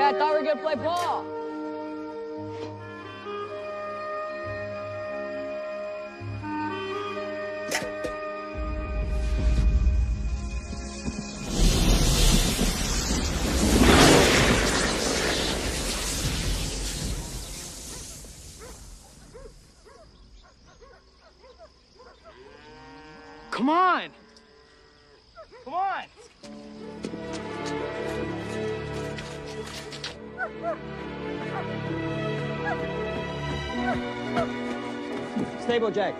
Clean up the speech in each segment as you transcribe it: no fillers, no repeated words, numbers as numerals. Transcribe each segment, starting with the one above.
I thought we were gonna play ball. Come on! Come on! Stable, Jack.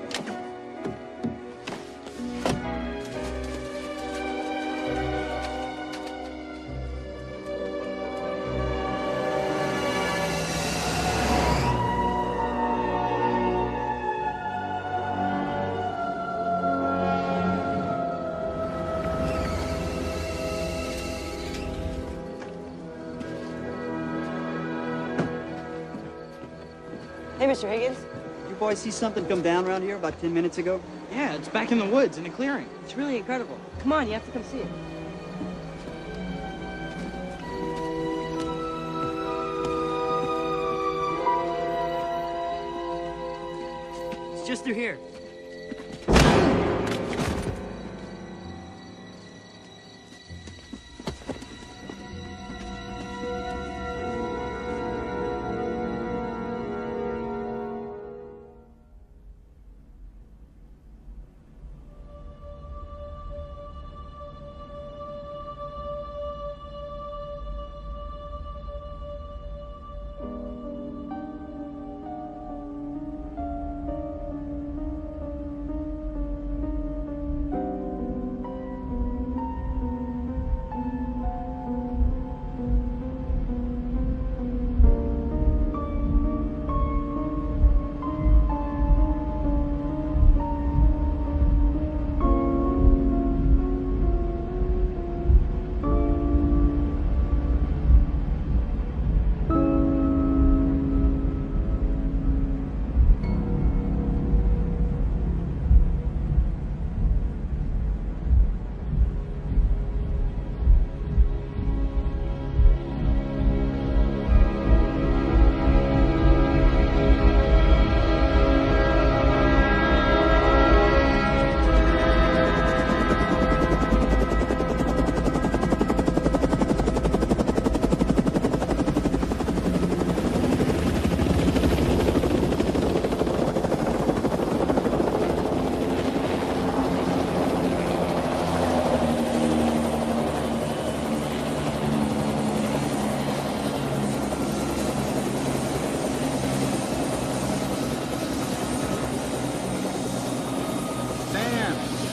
Hey, Mr. Higgins. You boys see something come down around here about 10 minutes ago? Yeah, it's back in the woods, in a clearing. It's really incredible. Come on, you have to come see it. It's just through here.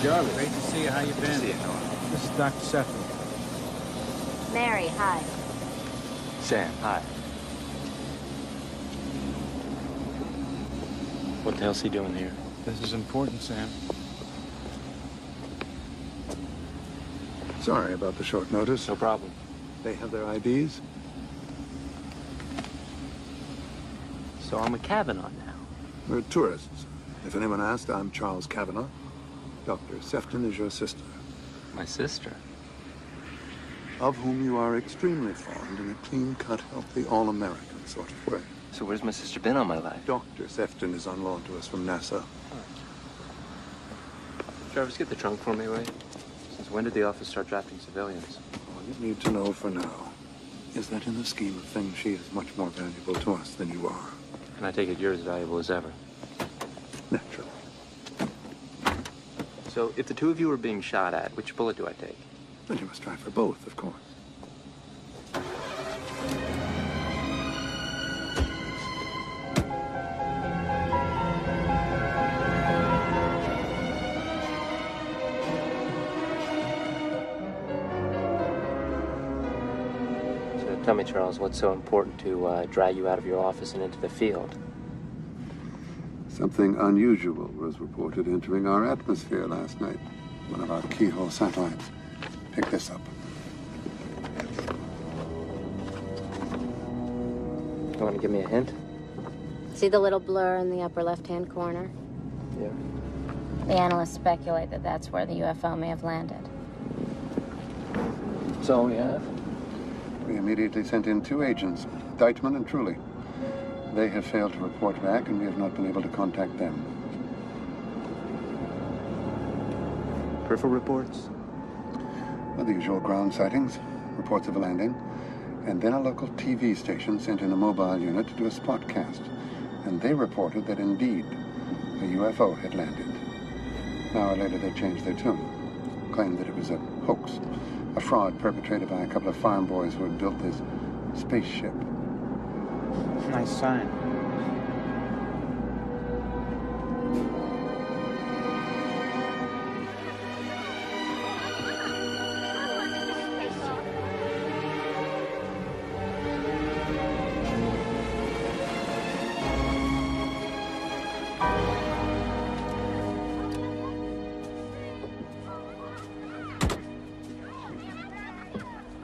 Charlie. Great to see you. How you been? See you, Norm. This is Dr. Sefton. Mary, hi. Sam, hi. What the hell's he doing here? This is important, Sam. Sorry about the short notice. No problem. They have their IDs? So I'm a Kavanaugh now. We're tourists. If anyone asked, I'm Charles Kavanaugh. Dr. Sefton is your sister. My sister? Of whom you are extremely fond in a clean-cut, healthy, all-American sort of way. So where's my sister been all my life? Dr. Sefton is on loan to us from NASA. Jarvis, get the trunk for me, right? Since when did the office start drafting civilians? All you need to know for now is that in the scheme of things, she is much more valuable to us than you are. And I take it you're as valuable as ever. Naturally. So if the two of you are being shot at, which bullet do I take? Then you must try for both, of course. So tell me, Charles, what's so important to drag you out of your office and into the field? Something unusual was reported entering our atmosphere last night. One of our keyhole satellites. Pick this up. You want to give me a hint? See the little blur in the upper left-hand corner? Yeah. The analysts speculate that that's where the UFO may have landed. That's all we have? We immediately sent in 2 agents, Deitman and Truly. They have failed to report back, and we have not been able to contact them. Peripheral reports? Well, the usual ground sightings, reports of a landing, and then a local TV station sent in a mobile unit to do a spot cast, and they reported that indeed a UFO had landed. An hour later, they changed their tune, claimed that it was a hoax, a fraud perpetrated by a couple of farm boys who had built this spaceship. Nice sign.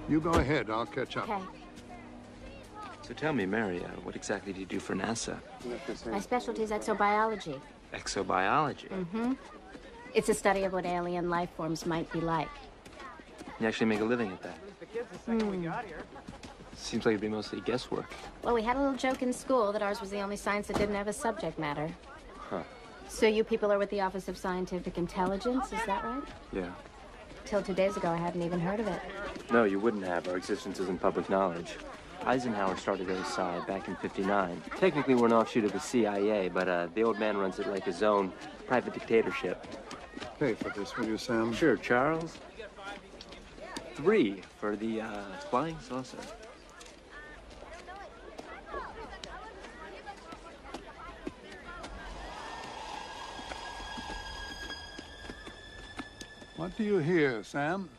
You go ahead, I'll catch up. Okay. So tell me, Mary, what exactly do you do for NASA? My specialty is exobiology. Exobiology? Mm-hmm. It's a study of what alien life forms might be like. You actually make a living at that? Seems like it'd be mostly guesswork. Well, we had a little joke in school that ours was the only science that didn't have a subject matter. Huh. So you people are with the Office of Scientific Intelligence, is that right? Yeah. Till 2 days ago, I hadn't even heard of it. No, you wouldn't have. Our existence isn't public knowledge. Eisenhower started OSI back in '59. Technically, we're an offshoot of the CIA, but the old man runs it like his own private dictatorship. Pay for this, will you, Sam? Sure, Charles. 3 for the flying saucer. What do you hear, Sam?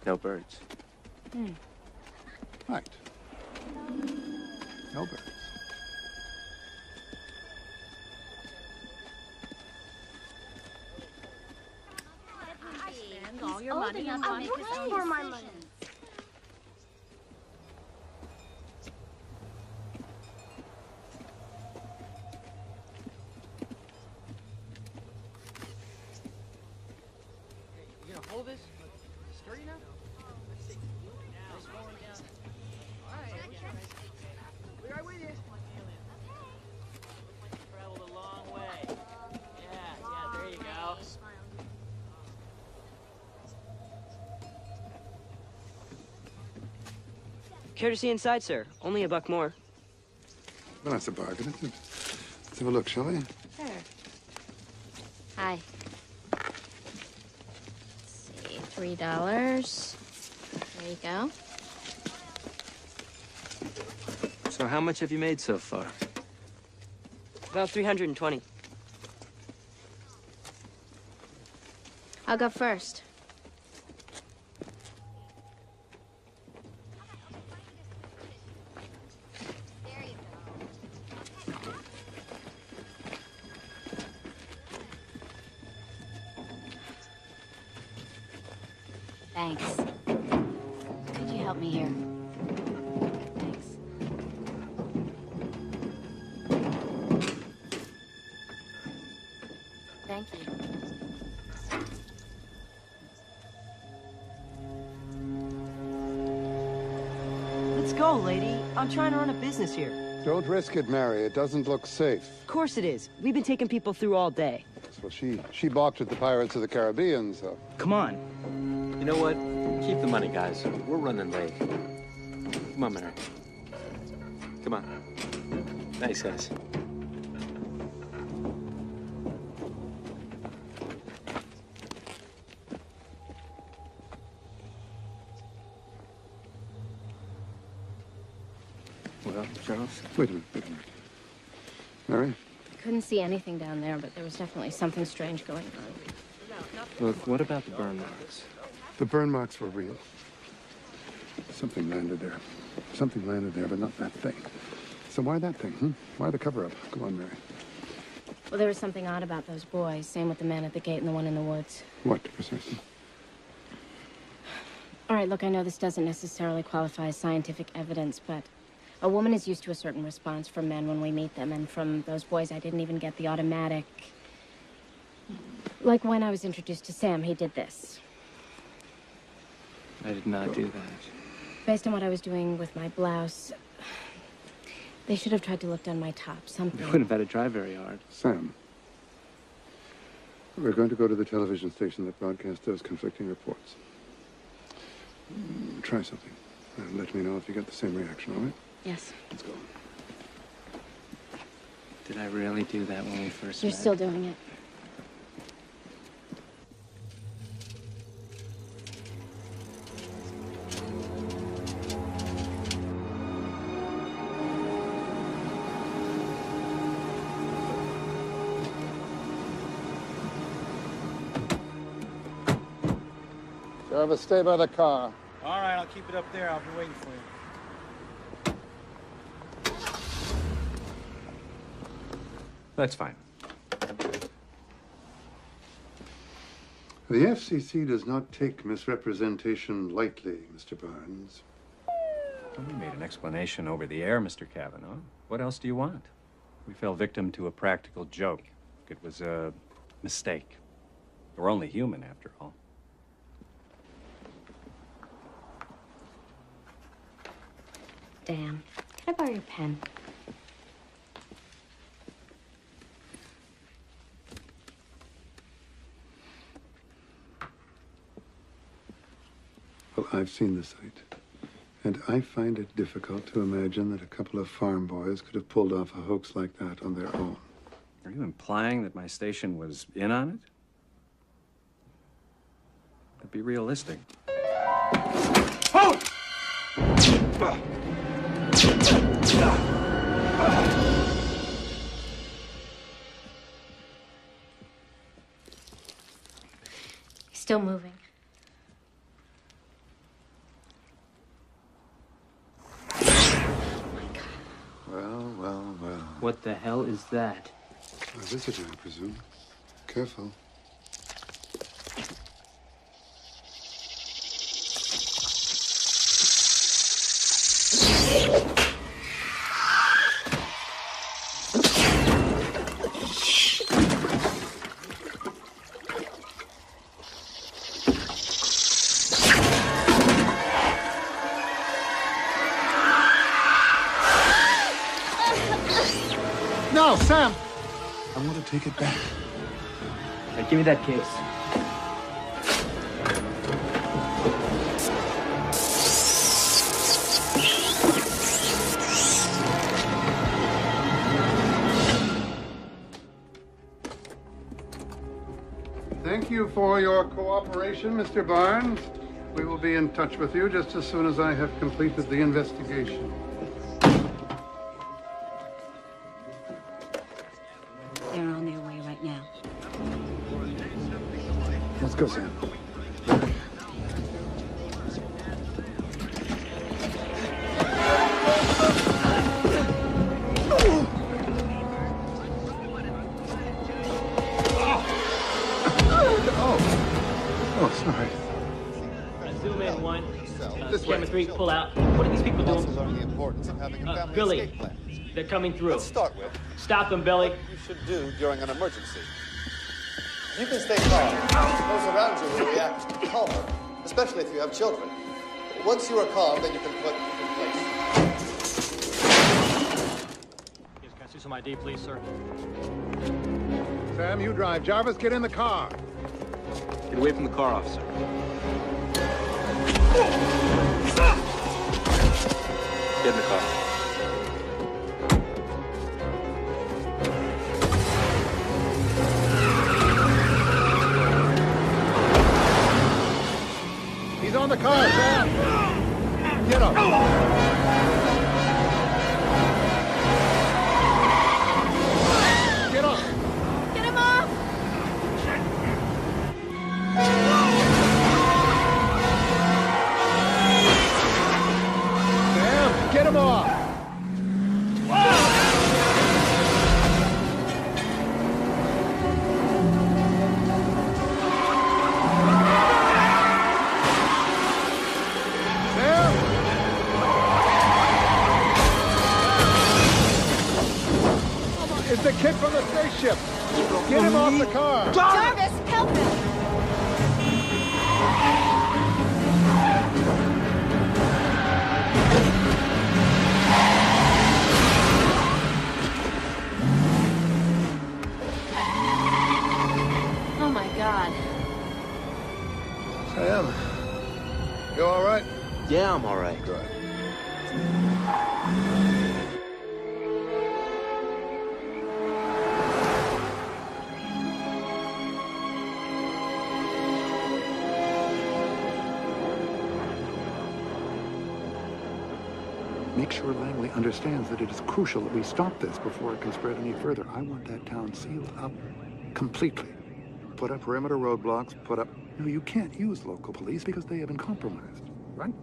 No birds. Right. No birds. All your money on fun for my money. You gonna hold this? Sturdy now? Nice rolling down. All right. We're right with you. Traveled a long way. Yeah, there you go. Care to see inside, sir? Only $1 more. Well, that's a bargain, isn't it? Let's have a look, shall we? Sure. Hi. Let's see, $3. There you go. So how much have you made so far? About 320. I'll go first. Thanks. Could you help me here? Thanks. Thank you. Let's go, lady. I'm trying to run a business here. Don't risk it, Mary. It doesn't look safe. Of course it is. We've been taking people through all day. Well, she balked at the Pirates of the Caribbean, so... Come on. You know what? Keep the money, guys. We're running late. Come on, Mary. Come on. Thanks, guys. Well, Charles? Wait a minute, wait a minute. Mary? Couldn't see anything down there, but there was definitely something strange going on. Look, what about the burn marks? The burn marks were real. Something landed there. Something landed there, but not that thing. So why that thing, Why the cover-up? Go on, Mary. Well, there was something odd about those boys. Same with the man at the gate and the one in the woods. What, precisely? All right, look, I know this doesn't necessarily qualify as scientific evidence, but a woman is used to a certain response from men when we meet them, and from those boys, I didn't even get the automatic... Like when I was introduced to Sam, he did this. I did not do that. Based on what I was doing with my blouse, they should have tried to look down my top, something. You wouldn't have had to try very hard. Sam, we're going to go to the television station that broadcasts those conflicting reports. Try something. Let me know if you get the same reaction, all right? Yes. Let's go. Did I really do that when we first You're met? still doing it. Jarvis, stay by the car. All right, I'll keep it up there. I'll be waiting for you. That's fine. The FCC does not take misrepresentation lightly, Mr. Barnes. Well, we made an explanation over the air, Mr. Kavanaugh. What else do you want? We fell victim to a practical joke. It was a mistake. We're only human, after all. Damn. Can I borrow your pen? Well, I've seen the site, and I find it difficult to imagine that a couple of farm boys could have pulled off a hoax like that on their own. Are you implying that my station was in on it? To be realistic. He's still moving. Well. What the hell is that? A visitor, I presume. Careful. No, Sam! I want to take it back. Hey, give me that case. Thank you for your cooperation, Mr. Barnes. We will be in touch with you just as soon as I have completed the investigation. They're on their way right now. Let's go, Sam. Oh, sorry. Zoom in one. This Camera way. 3, pull out. What are these people Also doing? learn the importance of having a family Billy. escape plan. They're coming through. Let's start with Stop them, Billy. what you should do during an emergency. You can stay calm. Those around you will react calmer, especially if you have children. Once you are calm, then you can put in place. Yes, can I see some ID, please, sir? Sam, you drive. Jarvis, get in the car. Get away from the car, officer. Get in the car. He's on the car, Sam. Get him. Get up. Get him off! Sam, get him off. Sam! It's the kid from the spaceship. Get him off the car. Jarvis, help him! Sam, you all right? Yeah, I'm all right. Good. Make sure Langley understands that it is crucial that we stop this before it can spread any further. I want that town sealed up completely. Put up perimeter roadblocks, put up... No, you can't use local police because they have been compromised, right?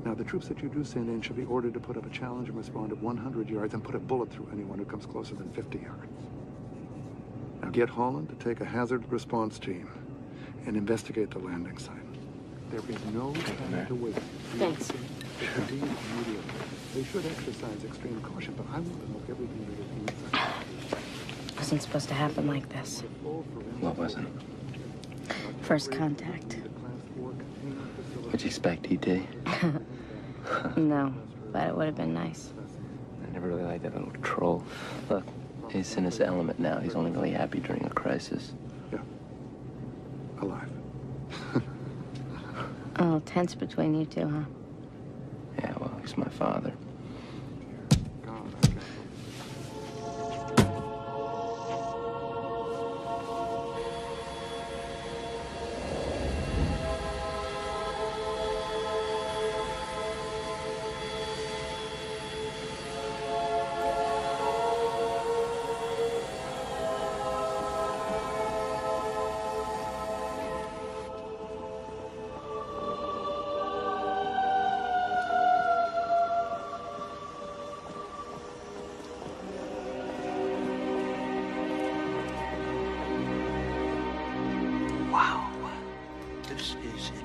Now, the troops that you do send in should be ordered to put up a challenge and respond at 100 yards and put a bullet through anyone who comes closer than 50 yards. Now, get Holland to take a hazard response team and investigate the landing site. There is no time to wait. Thanks. Proceed immediately. They should exercise extreme caution, but I want to know everything that is inside. It wasn't supposed to happen like this. What wasn't? First contact. What'd you expect, E.T.? No, but it would have been nice. I never really liked that little troll. Look, he's in his element now. He's only really happy during a crisis. Yeah. Alive. A little tense between you two, huh? Yeah, well, he's my father.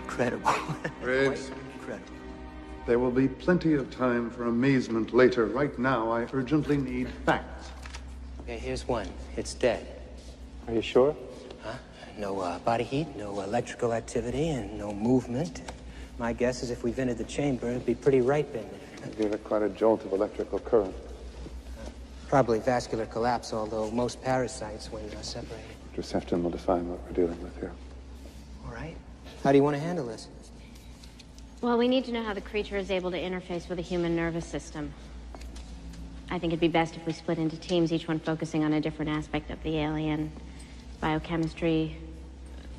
Incredible. Graves, Incredible. there will be plenty of time for amazement later. Right now, I urgently need facts. Okay, here's one. It's dead. Are you sure? Huh? No body heat, no electrical activity, and no movement. My guess is if we vented the chamber, it'd be pretty ripe in there. It'd give it quite a jolt of electrical current. Probably vascular collapse, although most parasites, when separated. Sefton will define what we're dealing with here. All right. How do you want to handle this? Well, we need to know how the creature is able to interface with the human nervous system. I think it'd be best if we split into teams, each one focusing on a different aspect of the alien. Biochemistry,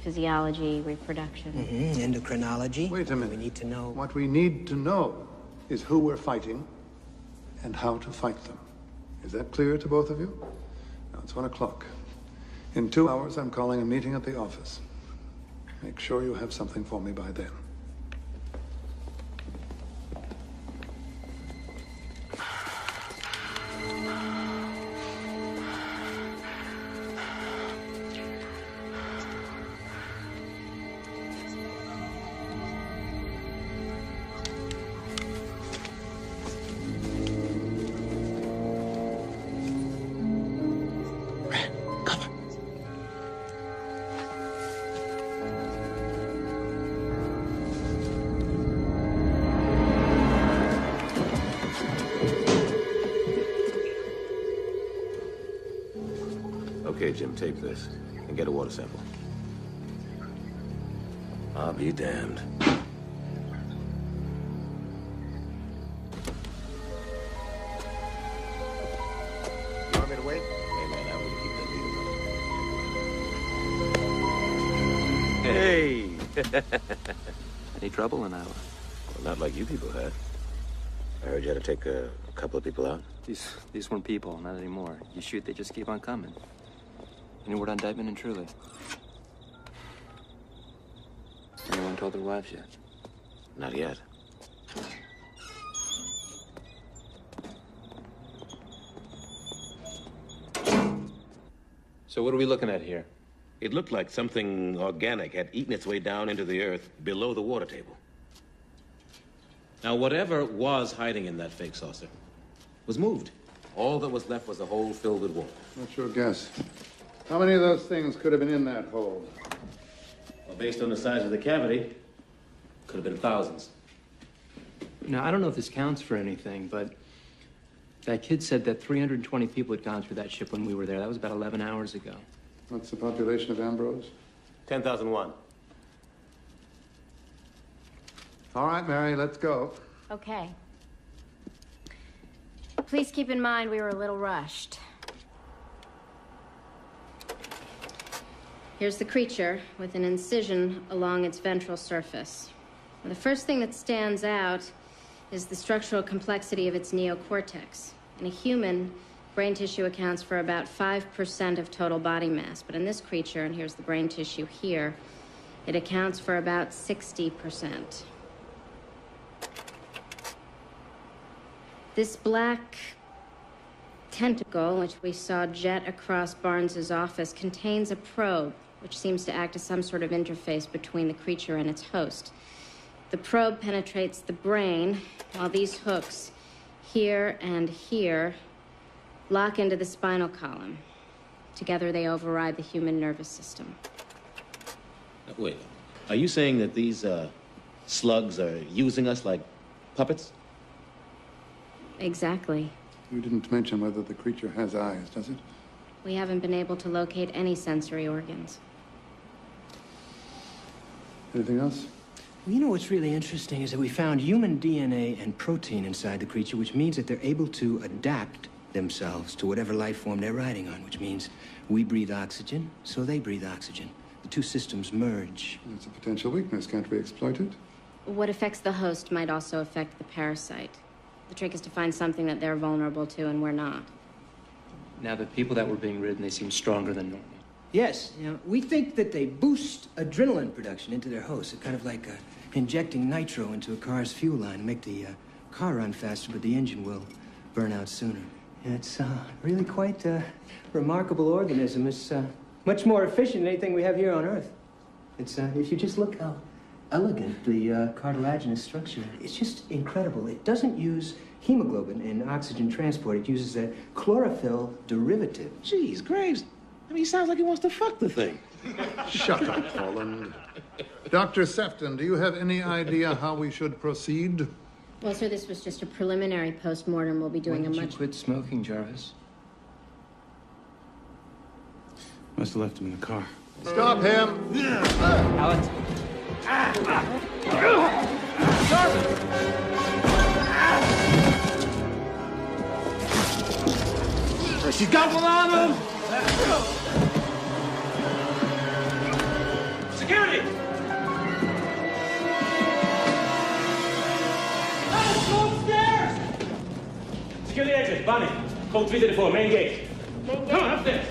physiology, reproduction. Endocrinology. Wait a minute. We need to know... What we need to know is who we're fighting and how to fight them. Is that clear to both of you? Now it's 1 o'clock. In 2 hours, I'm calling a meeting at the office. Make sure you have something for me by then. Okay, Jim, tape this and get a water sample. I'll be damned. You want me to wait? Hey, man, I wouldn't keep that leader running. Hey! Any trouble in Iowa? Well, not like you people had. I heard you had to take a couple of people out. These weren't people, not anymore. You shoot, they just keep on coming. Any word on Dykeman and Truly? Anyone told their wives yet? Not yet. So what are we looking at here? It looked like something organic had eaten its way down into the earth below the water table. Now, whatever was hiding in that fake saucer was moved. All that was left was a hole filled with water. What's your guess? How many of those things could have been in that hole? Well, based on the size of the cavity, could have been thousands. Now, I don't know if this counts for anything, but that kid said that 320 people had gone through that ship when we were there. That was about 11 hours ago. What's the population of Ambrose? 10,001. All right, Mary, let's go. Okay. Please keep in mind we were a little rushed. Here's the creature with an incision along its ventral surface. Now, the first thing that stands out is the structural complexity of its neocortex. In a human, brain tissue accounts for about 5% of total body mass, but in this creature, and here's the brain tissue here, it accounts for about 60%. This black tentacle, which we saw jet across Barnes's office, contains a probe, which seems to act as some sort of interface between the creature and its host. The probe penetrates the brain, while these hooks, here and here, lock into the spinal column. Together, they override the human nervous system. Wait, are you saying that these slugs are using us like puppets? Exactly. You didn't mention whether the creature has eyes, does it? We haven't been able to locate any sensory organs. Anything else? Well, you know what's really interesting is that we found human DNA and protein inside the creature, which means that they're able to adapt themselves to whatever life form they're riding on, which means we breathe oxygen, so they breathe oxygen. The two systems merge. It's a potential weakness. Can't we exploit it? What affects the host might also affect the parasite. The trick is to find something that they're vulnerable to and we're not. Now, the people that were being ridden, they seem stronger than normal. Yes, you know, we think that they boost adrenaline production into their host. It's kind of like injecting nitro into a car's fuel line to make the car run faster, but the engine will burn out sooner. Yeah, it's really quite a remarkable organism. It's much more efficient than anything we have here on Earth. It's, if you just look how elegant the cartilaginous structure is. It's just incredible. It doesn't use hemoglobin in oxygen transport. It uses a chlorophyll derivative. Jeez, Graves. I mean, he sounds like he wants to fuck the thing. Shut up, Holland. Dr. Sefton, do you have any idea how we should proceed? Well, sir, this was just a preliminary post-mortem. We'll be doing When did a much... you quit smoking, Jarvis? Must have left him in the car. Stop him! Alex. She's got one on him! Security! Hey, go upstairs! Security agent, Bonnie. Code 334, main gate. Come on, upstairs.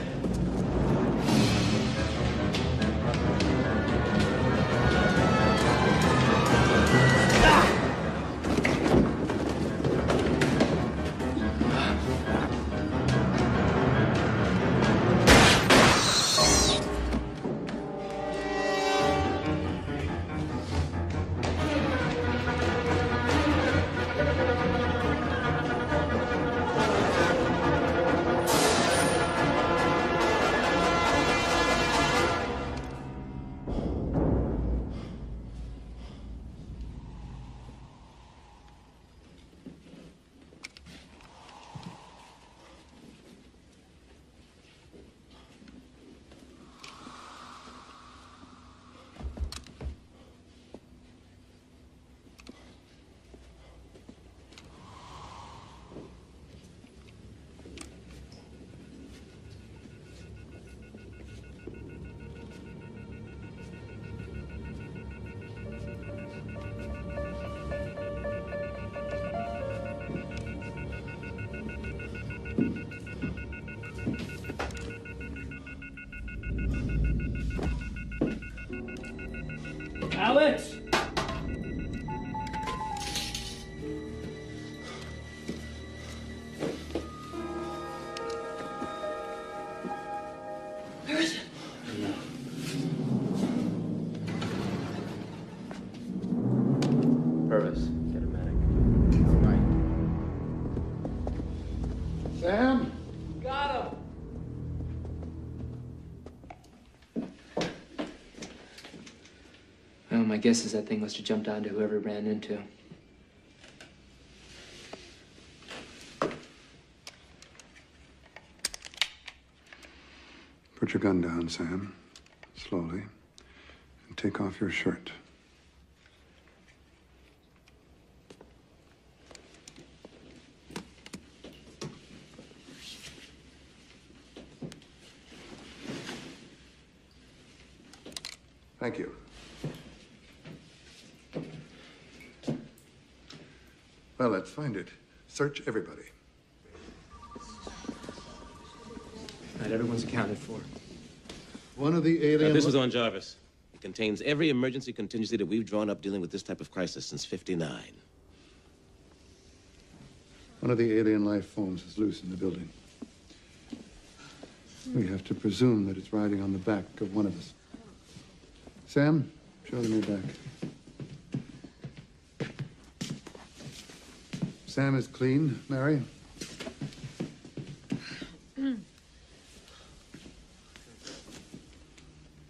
Alex! Where is it? Purvis, get a medic. All right. Sam? Got him! Well, my guess is that thing must have jumped onto whoever it ran into. Put your gun down, Sam. Slowly. take off your shirt. Thank you. Well, let's find it. Search everybody. Right, everyone's accounted for. One of the alien... This was on Jarvis. It contains every emergency contingency that we've drawn up dealing with this type of crisis since '59. One of the alien life forms is loose in the building. We have to presume that it's riding on the back of one of us. Sam, show them your back. Sam is clean. Mary?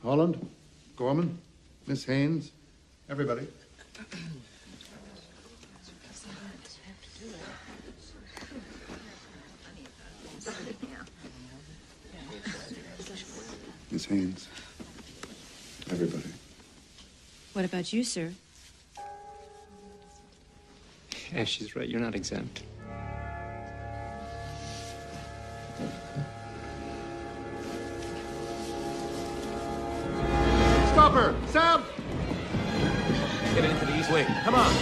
Holland? Gorman? Miss Haynes? Everybody. Miss Haynes. Everybody. What about you, sir? Yeah, she's right. You're not exempt. Stop her! Sam! Get into the east wing. Come on.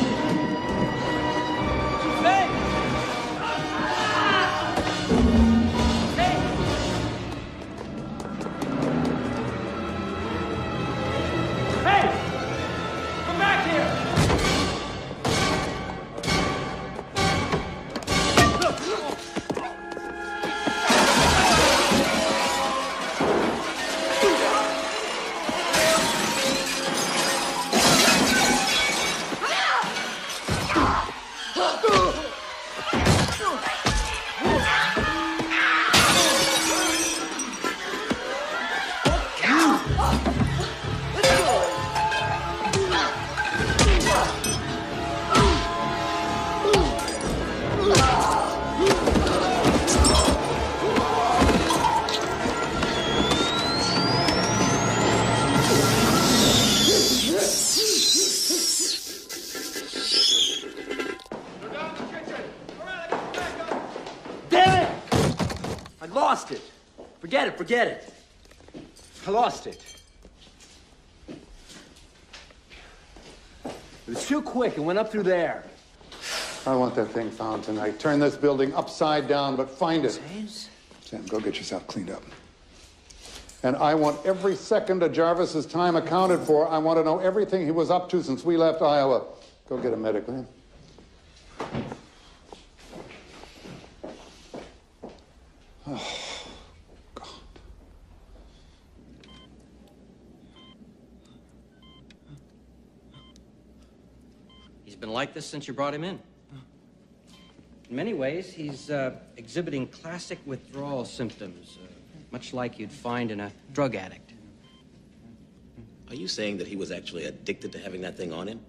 Forget it. I lost it. It was too quick. It went up through there. I want that thing found tonight. Turn this building upside down, but find it. Sam, go get yourself cleaned up. And I want every second of Jarvis's time accounted for. I want to know everything he was up to since we left Iowa. Go get a medic, will you? Oh. Been like this since you brought him in. In many ways, he's exhibiting classic withdrawal symptoms, much like you'd find in a drug addict. Are you saying that he was actually addicted to having that thing on him?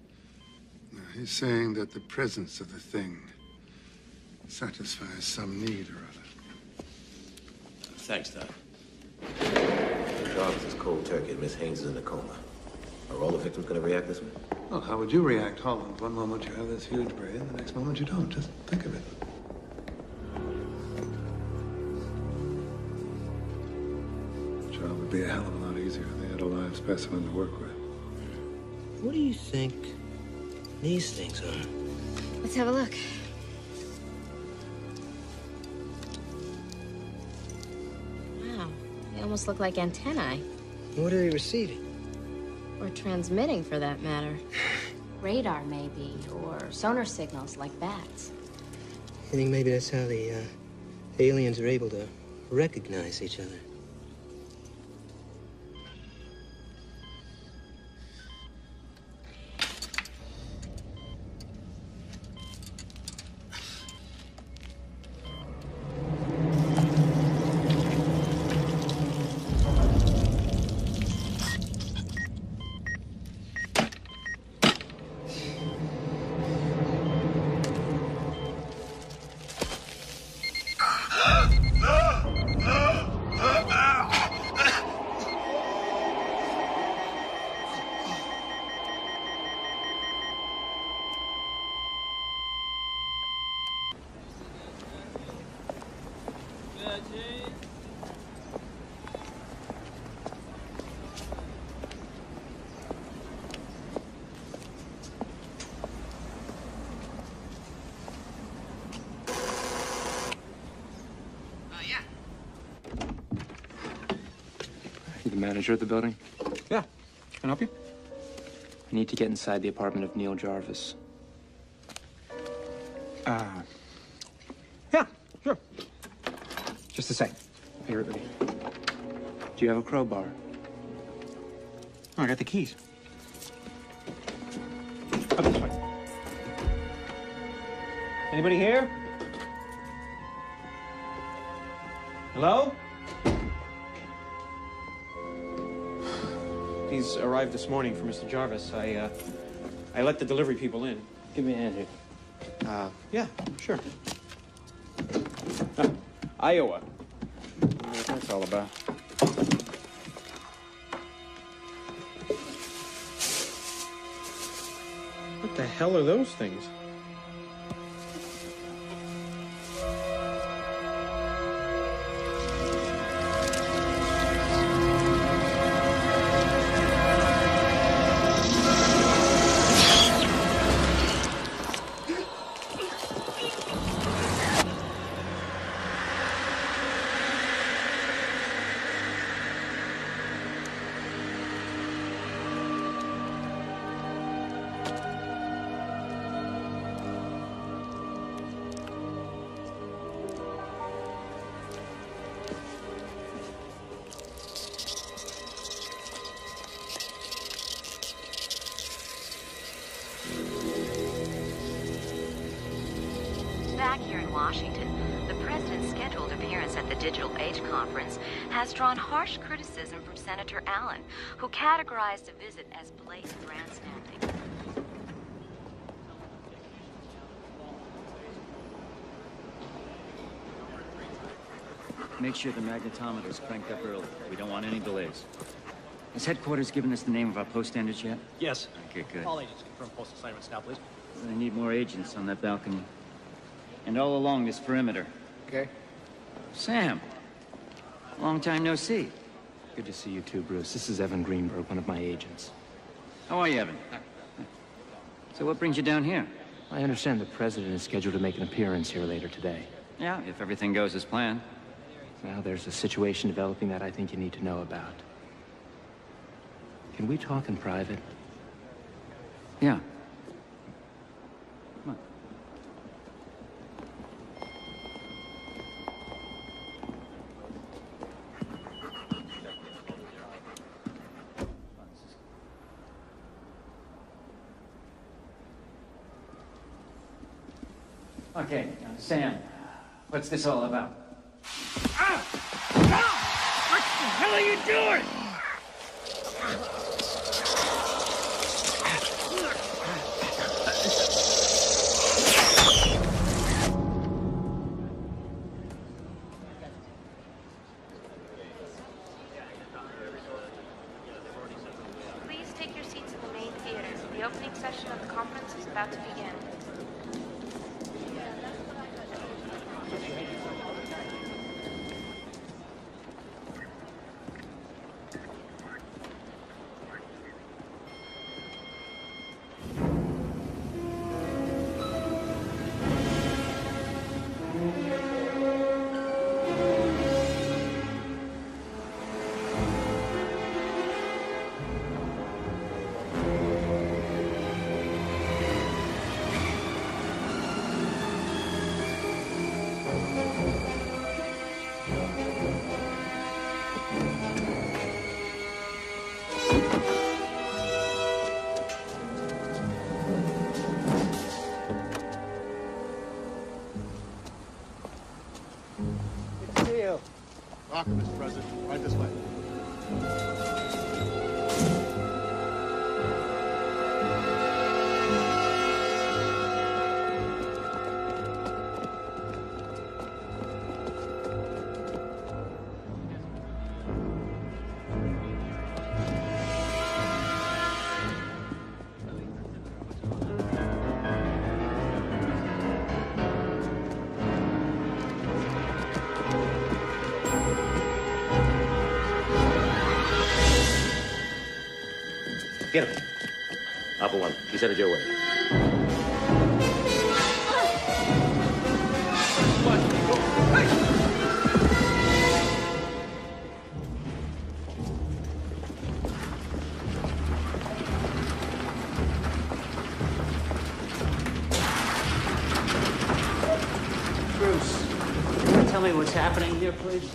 No, he's saying that the presence of the thing satisfies some need or other. Thanks, Doc. Jarvis is cold turkey and Miss Haynes is in a coma. Are all the victims going to react this way? Well, how would you react, Holland? One moment you have this huge brain, the next moment you don't. Just think of it. The job would be a hell of a lot easier if they had a live specimen to work with. What do you think these things are? Let's have a look. Wow, they almost look like antennae. What are they receiving? Or transmitting, for that matter. Radar, maybe, or sonar signals like bats. I think maybe that's how the aliens are able to recognize each other. manager of the building? Yeah. Can I help you? I need to get inside the apartment of Neil Jarvis. Yeah, sure. Just a sec. Here with me. Do you have a crowbar? Oh, I got the keys. Up this way. Anybody here? Hello? These arrived this morning for Mr. Jarvis. I let the delivery people in. Give me a hand here. Yeah, sure. Iowa. I wonder what that's all about. What the hell are those things? Back here in Washington, the president's scheduled appearance at the Digital Age Conference has drawn harsh criticism from Senator Allen, who categorized the visit as blatant grandstanding. Make sure the magnetometer's cranked up early. We don't want any delays. Has headquarters given us the name of our post standards yet? Yes. Okay, good. All agents confirm post assignments now, please. I need more agents on that balcony. And all along this perimeter. Okay. Sam. Long time no see. Good to see you too, Bruce. This is Evan Greenberg, one of my agents. How are you, Evan? So what brings you down here? I understand the president is scheduled to make an appearance here later today. Yeah, if everything goes as planned. Well, there's a situation developing that I think you need to know about. Can we talk in private? Yeah. Come on. Okay, now, Sam, what's this all about? Ah! Ah! What the hell are you doing? Please take your seats in the main theater. The opening session of the conference is about to begin. Welcome, Mr. President. Right this way. Get him. Alpha 1, he's headed your way. tell me what's happening here, please?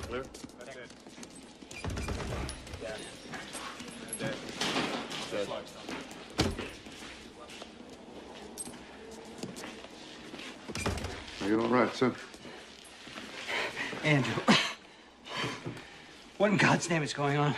Clear? That's it. Are you all right, sir? Andrew. What in God's name is going on?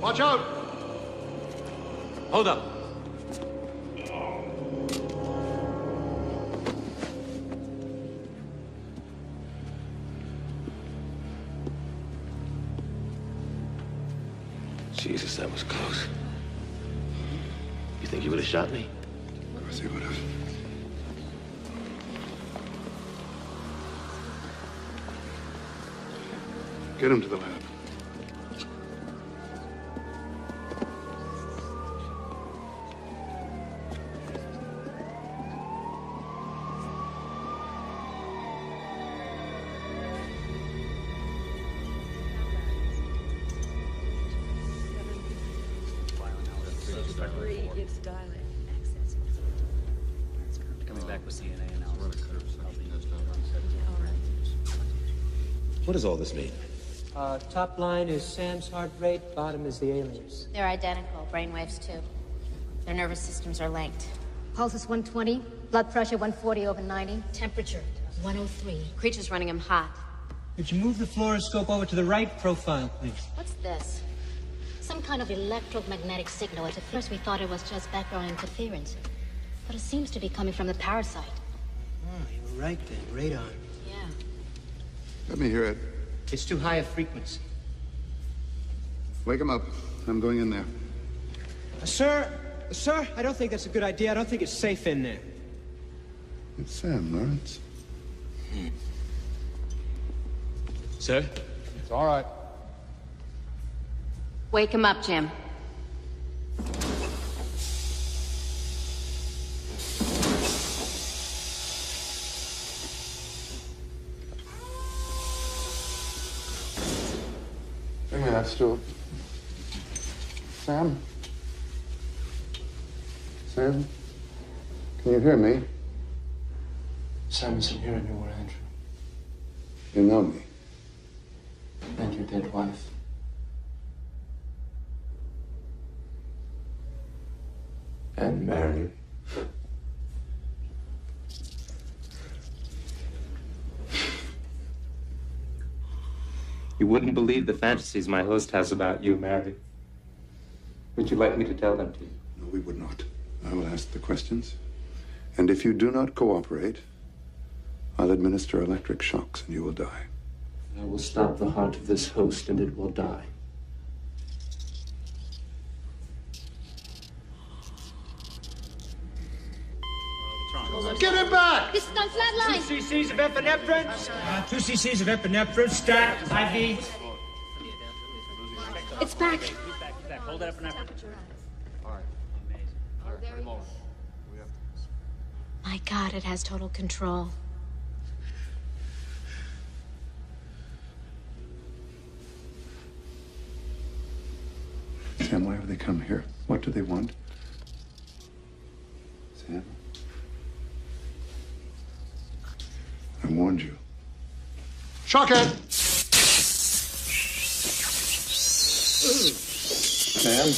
Watch out! Hold up. Jesus, that was close. You think he would have shot me? Of course he would have. Get him to the lab. Coming back with DNA analysis. What does all this mean? Top line is Sam's heart rate, bottom is the aliens. They're identical, brainwaves too. Their nervous systems are linked. Pulse is 120, blood pressure 140/90, temperature 103. Creature's running him hot. Could you move the fluoroscope over to the right profile, please? What's this? Some kind of electromagnetic signal. At first we thought it was just background interference. But it seems to be coming from the parasite. Oh, you were right then. Radon. Yeah. Let me hear it. It's too high a frequency. Wake him up. I'm going in there. Sir, I don't think that's a good idea. I don't think it's safe in there. It's Sam, Lawrence. Sir? It's all right. Wake him up, Jim. Bring me that stool. Sam? Sam? Can you hear me? Sam isn't here anymore, Andrew. You know me. And your dead wife. And Mary. You wouldn't believe the fantasies my host has about you, Mary. Would you like me to tell them to you? No, we would not. I will ask the questions. And if you do not cooperate, I'll administer electric shocks and you will die. I will stop the heart of this host and it will die. Get him back! This is on flat line. 2 cc's of epinephrine. 2 cc's of epinephrine. Stat. IV. It's back. Hold that epinephrine. My God, it has total control. Sam, why have they come here? What do they want? Sam? I warned you. Shock it! Sam?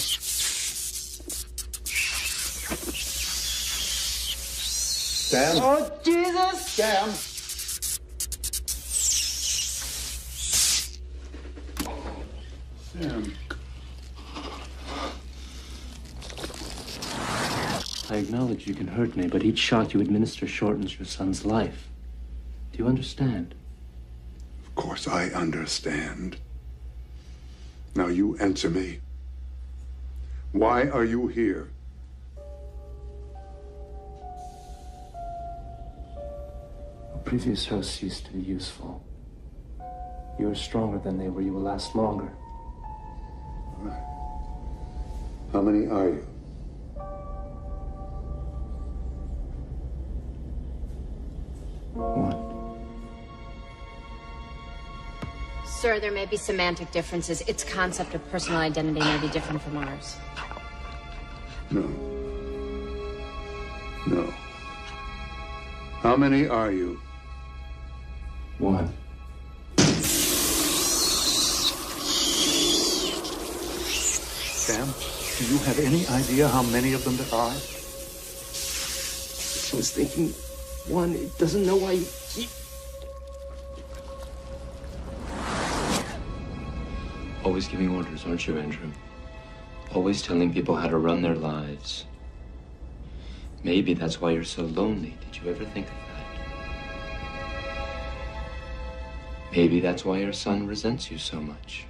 Sam? Oh, Jesus! Sam? Sam? I acknowledge you can hurt me, but each shot you administer shortens your son's life. Do you understand? Of course I understand. Now you answer me. Why are you here? A previous host ceased to be useful. You are stronger than they were. You will last longer. How many are you? Sir, there may be semantic differences. Its concept of personal identity may be different from ours. No. No. How many are you? One. Sam, do you have any idea how many of them there are? I was thinking one. It doesn't know why you keep... Always giving orders, aren't you, Andrew? Always telling people how to run their lives. Maybe that's why you're so lonely. Did you ever think of that? Maybe that's why your son resents you so much.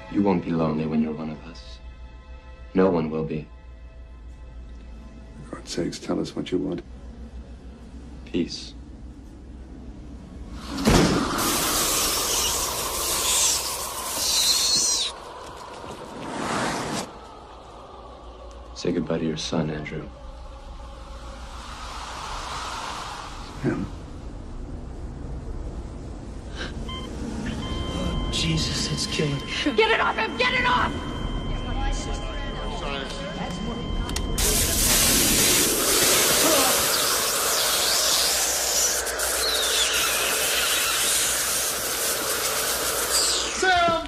You won't be lonely when you're one of us. No one will be. For God's sakes, tell us what you want. Peace. Say goodbye to your son, Andrew. Him. Jesus, it's killing me. Get it off him! Get it off! Sam!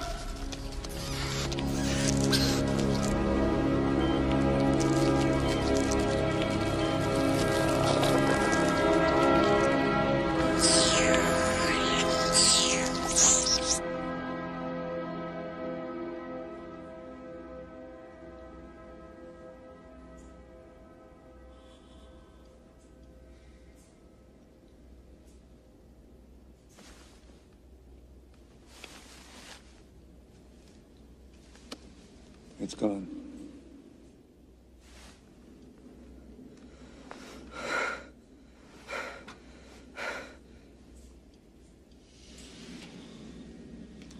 It's gone.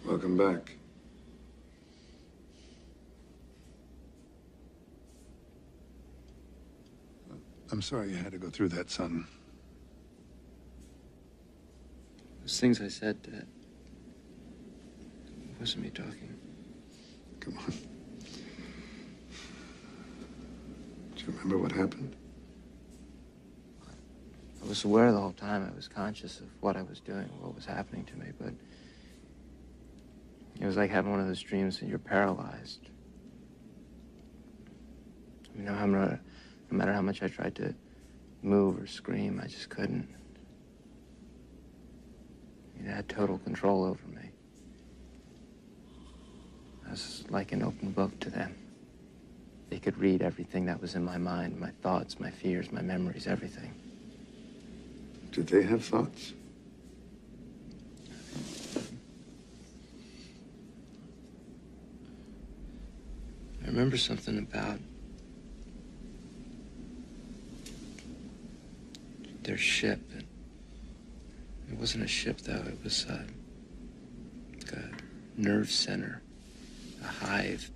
Welcome back. I'm sorry you had to go through that, son. Those things I said, Dad. It wasn't me talking. Come on. Do you remember what happened? I was aware the whole time. I was conscious of what I was doing, what was happening to me, but it was like having one of those dreams that you're paralyzed. You know, no matter how much I tried to move or scream, I just couldn't. It had total control over me. I was like an open book to them. They could read everything that was in my mind, my thoughts, my fears, my memories, everything. Did they have thoughts? I remember something about their ship. It wasn't a ship, though. It was like a nerve center, a hive.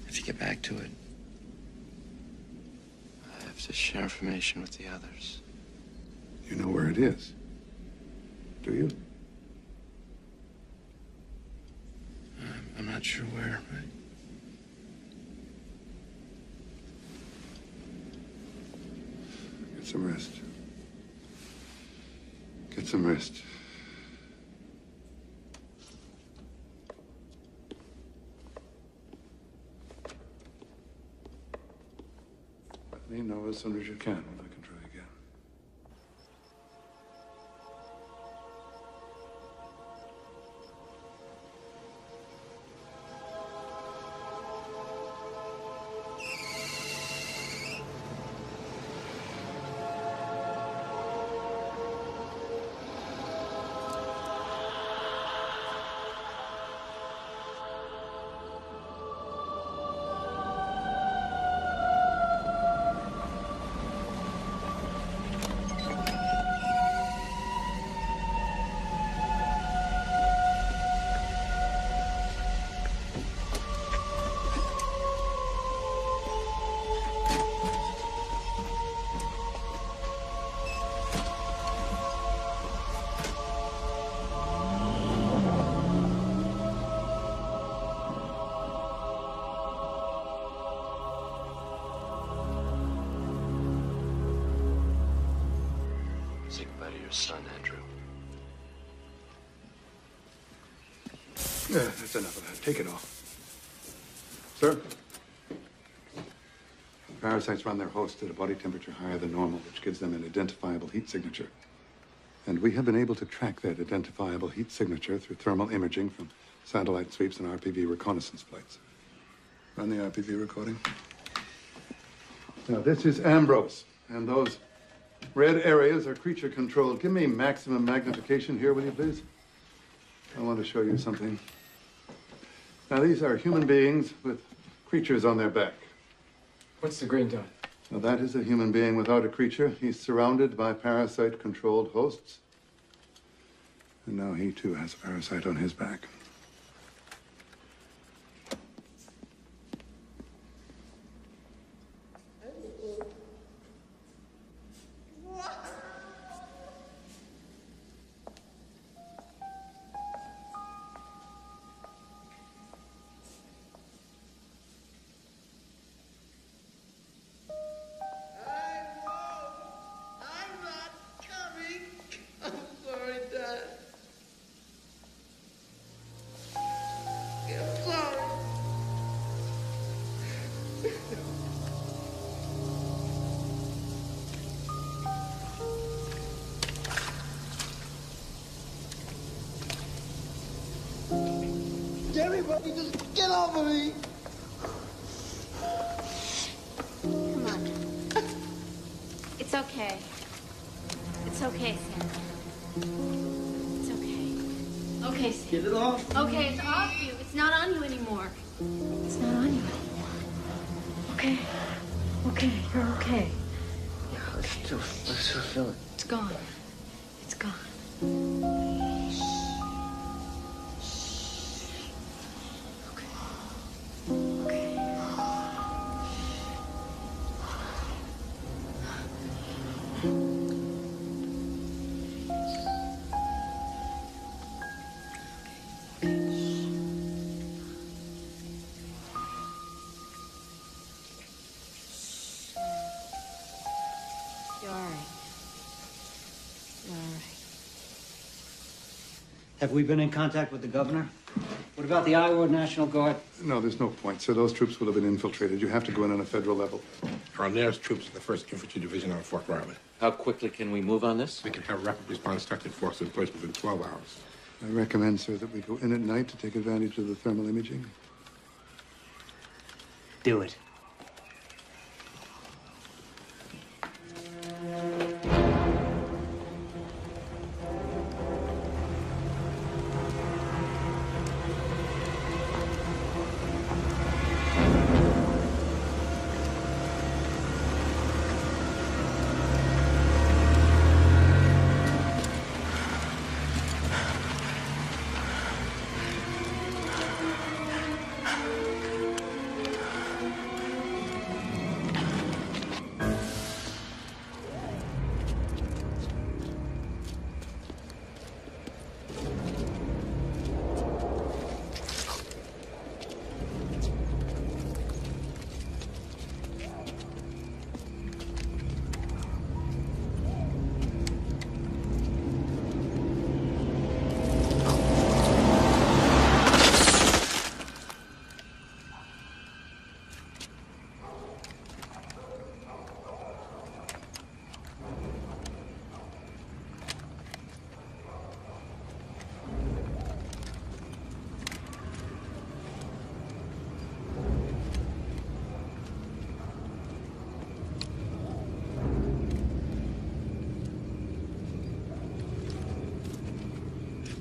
If you get back to it, I have to share information with the others. You know where it is, do you? I'm not sure where, right? Get some rest. Get some rest. Let me know as soon as you can when I can try again. your son, Andrew. Yeah, that's enough of that. Take it off. Sir? Parasites run their host at a body temperature higher than normal, which gives them an identifiable heat signature. And we have been able to track that identifiable heat signature through thermal imaging from satellite sweeps and RPV reconnaissance flights. Run the RPV recording. Now, this is Ambrose, and those red areas are creature controlled. Give me maximum magnification here, will you, please? I want to show you something. Now, these are human beings with creatures on their back. What's the green dot? Now, that is a human being without a creature. He's surrounded by parasite-controlled hosts. And now he, too, has a parasite on his back. Everybody just get off of me. Come on. It's okay. It's okay, Sam. It's okay. Okay, Sam. Get it off. Okay, it's off you. It's not on you anymore. It's not on you anymore. Okay. Okay, you're okay. Let's still feel it. It's gone. It's gone. You're all right. You're all right. Have we been in contact with the governor? What about the Iowa National Guard? No, there's no point, sir. Those troops will have been infiltrated. You have to go in on a federal level. Our nearest troops are the 1st Infantry Division on Fort Riley. How quickly can we move on this? We can have rapid response targeted force in place within 12 hours. I recommend, sir, that we go in at night to take advantage of the thermal imaging. Do it.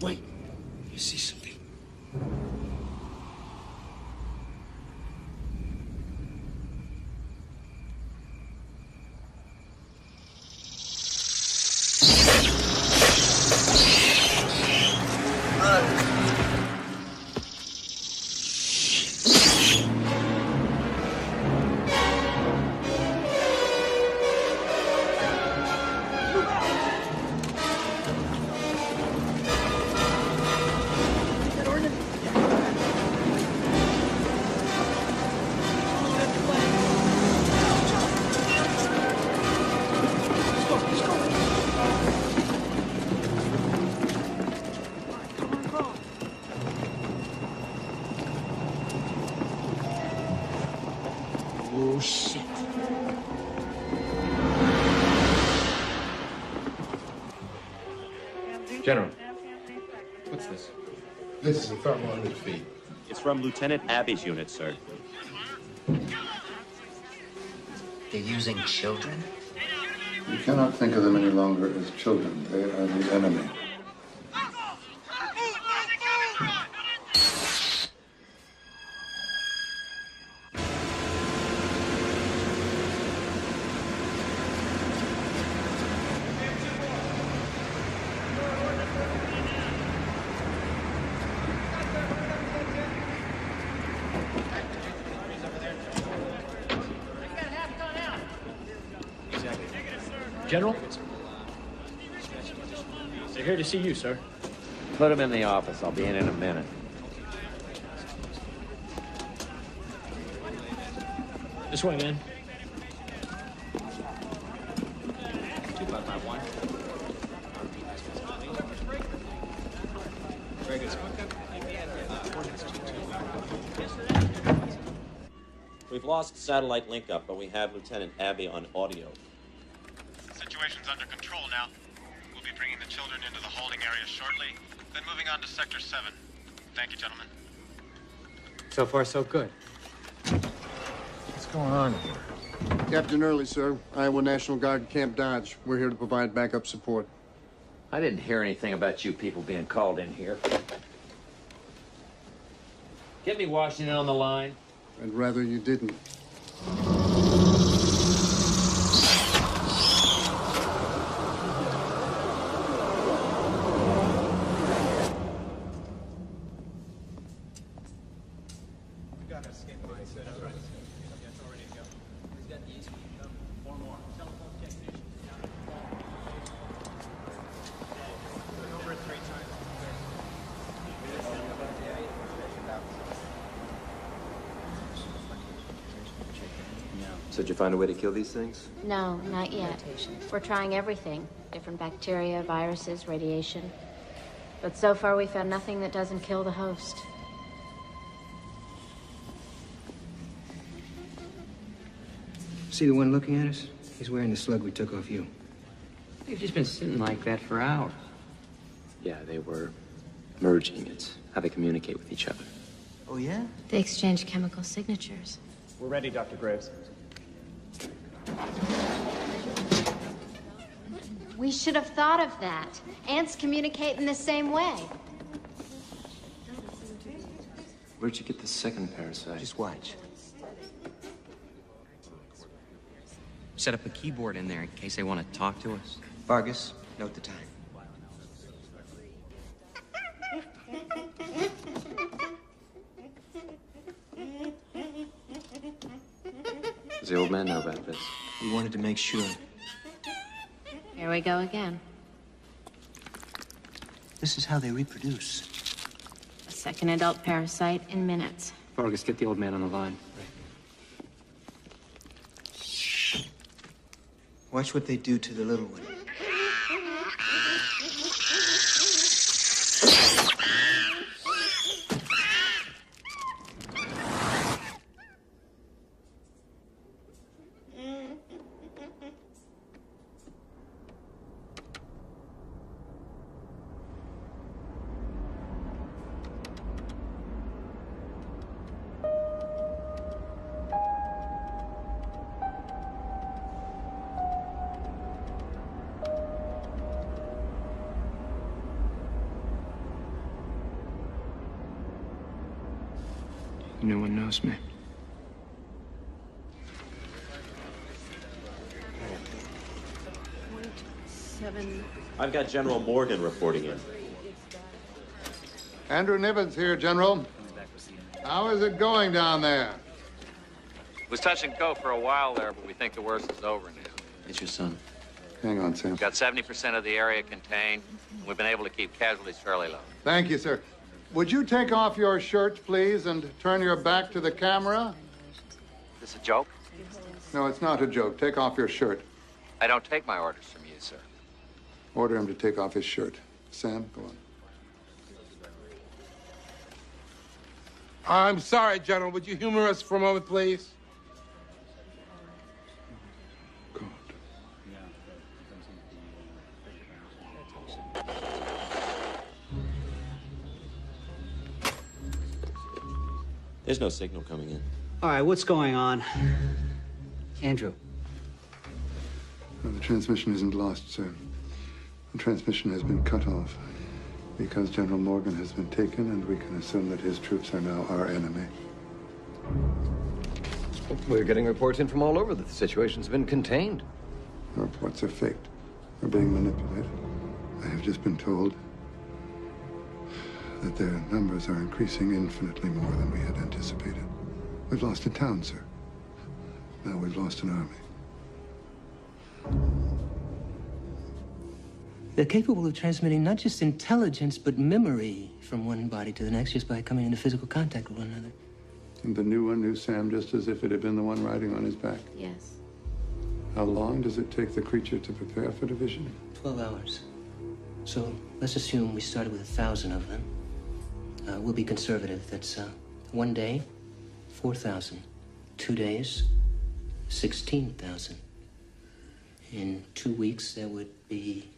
Wait. You see something? General. What's this? This is a thermometer feed. It's from Lieutenant Abbey's unit, sir. They're using children? You cannot think of them any longer as children. They are the enemy. General? They're here to see you, sir. Put him in the office. I'll be in a minute. This way, man. 2551. Very good, sir. We've lost satellite link up, but we have Lieutenant Abbey on audio. Situation's under control now. We'll be bringing the children into the holding area shortly, then moving on to Sector 7. Thank you, gentlemen. So far, so good. What's going on here? Captain Early, sir. Iowa National Guard, Camp Dodge. We're here to provide backup support. I didn't hear anything about you people being called in here. Get me Washington on the line. I'd rather you didn't. So did you find a way to kill these things? No, not yet. We're trying everything. Different bacteria, viruses, radiation. But so far we found nothing that doesn't kill the host. See the one looking at us? He's wearing the slug we took off you. They've just been sitting like that for hours. Yeah, they were merging. It's how they communicate with each other. Oh, yeah? They exchange chemical signatures. We're ready, Dr. Graves. We should have thought of that. Ants communicate in the same way. Where'd you get the second parasite? Just watch. Set up a keyboard in there in case they want to talk to us. Vargas, note the time. Does the old man know about this? We wanted to make sure. Here we go again. This is how they reproduce. A second adult parasite in minutes. Vargas, get the old man on the line. Watch what they do to the little one. No one knows me. I've got General Morgan reporting in. Andrew Niven's here, General. How is it going down there? It was touch and go for a while there, but we think the worst is over now. It's your son. Hang on, Sam. We've got 70% of the area contained. We've been able to keep casualties fairly low. Thank you, sir. Would you take off your shirt, please, and turn your back to the camera? Is this a joke? No, it's not a joke. Take off your shirt. I don't take my orders from you, sir. Order him to take off his shirt. Sam, go on. I'm sorry, General. Would you humor us for a moment, please? There's no signal coming in. All right, what's going on? Andrew. Well, the transmission isn't lost, sir. The transmission has been cut off because General Morgan has been taken, and we can assume that his troops are now our enemy. We're getting reports in from all over that the situation's been contained. The reports are faked. We're being manipulated. I have just been told that their numbers are increasing infinitely more than we had anticipated. We've lost a town, sir. Now we've lost an army. They're capable of transmitting not just intelligence, but memory from one body to the next just by coming into physical contact with one another. And the new one knew Sam just as if it had been the one riding on his back. Yes. How long does it take the creature to prepare for division? 12 hours. So let's assume we started with 1,000 of them. We'll be conservative. That's 1 day, 4,000. 2 days, 16,000. In 2 weeks, there would be...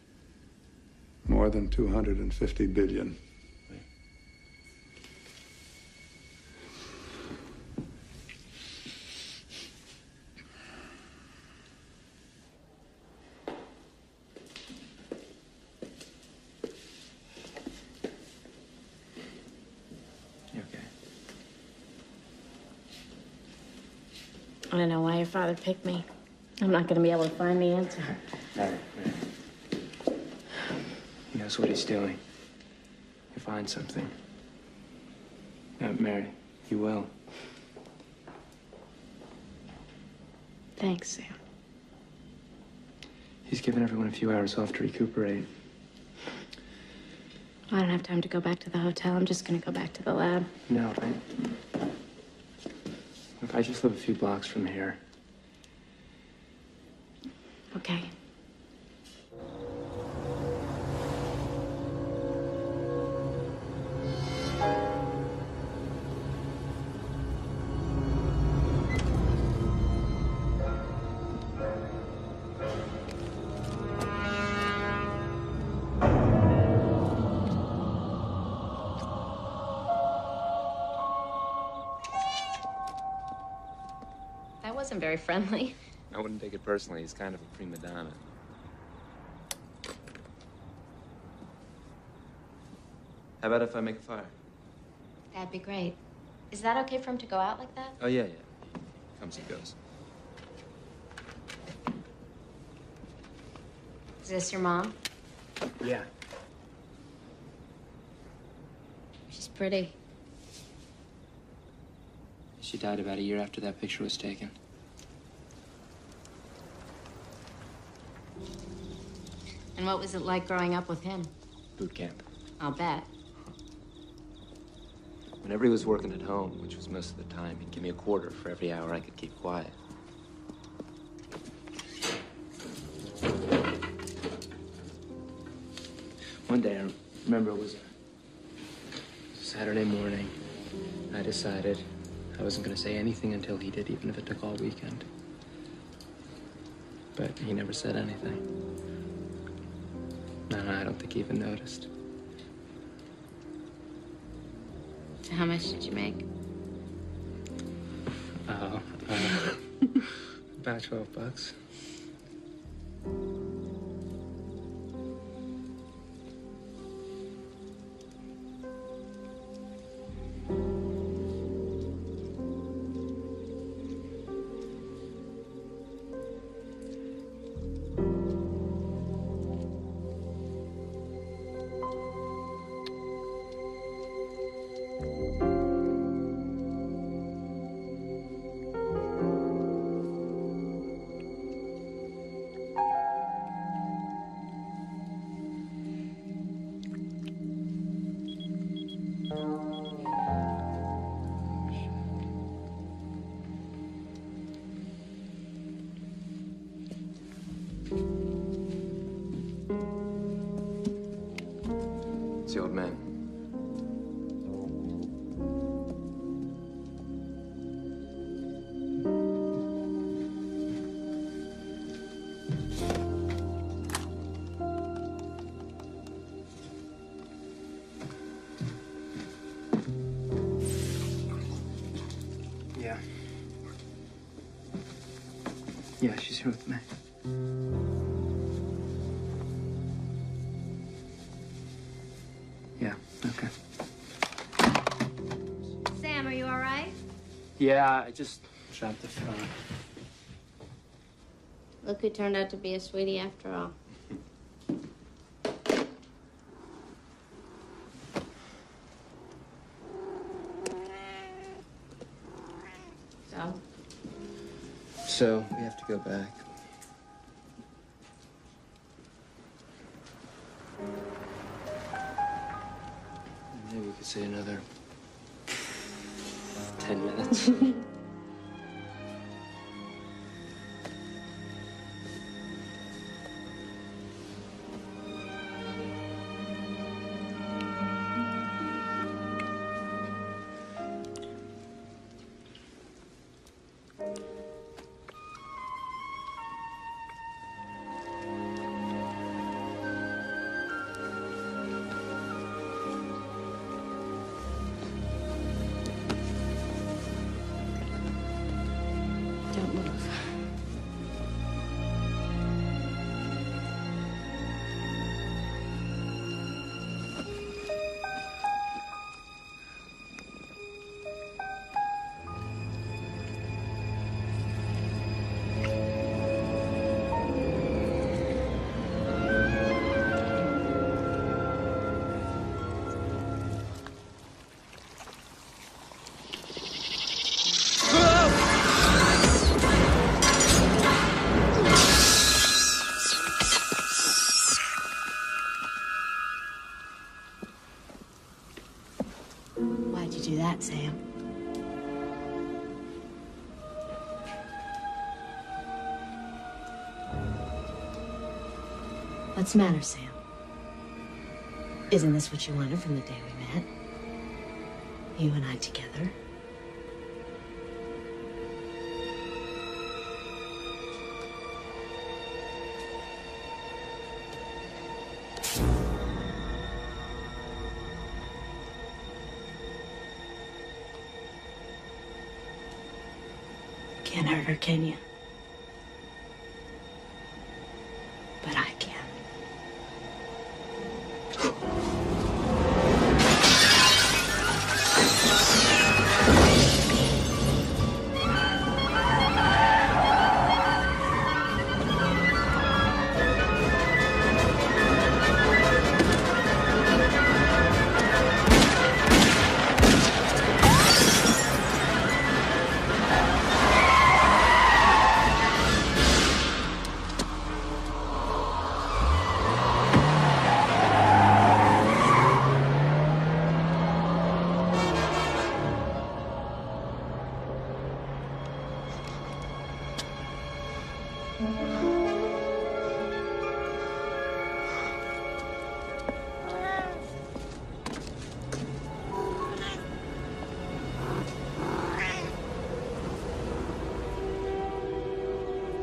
More than 250 billion. I don't know why your father picked me. I'm not going to be able to find the answer. Mary. He knows what he's doing. He'll find something. Mary, he will. Thanks, Sam. He's given everyone a few hours off to recuperate. I don't have time to go back to the hotel. I'm just going to go back to the lab. No, right? Look, I just live a few blocks from here. Okay. That wasn't very friendly. I wouldn't take it personally. He's kind of a prima donna. How about if I make a fire? That'd be great. Is that okay for him to go out like that? Oh, yeah, yeah. Comes and goes. Is this your mom? Yeah. She's pretty. She died about a year after that picture was taken. And what was it like growing up with him? Boot camp. I'll bet. Whenever he was working at home, which was most of the time, he'd give me a quarter for every hour I could keep quiet. One day, I remember it was a Saturday morning. I decided I wasn't going to say anything until he did, even if it took all weekend. But he never said anything. No, I don't think he even noticed. So how much did you make? Oh, about $12. It's the old man. Yeah, she's here with me. Yeah, okay. Sam, are you all right? Yeah, I just dropped the phone. Look who turned out to be a sweetie after all. So, we have to go back. Maybe we could say another 10 minutes. Don't move. Why'd you do that, Sam? What's the matter, Sam? Isn't this what you wanted from the day we met? You and I together? Can't hurt her, can you? But I can.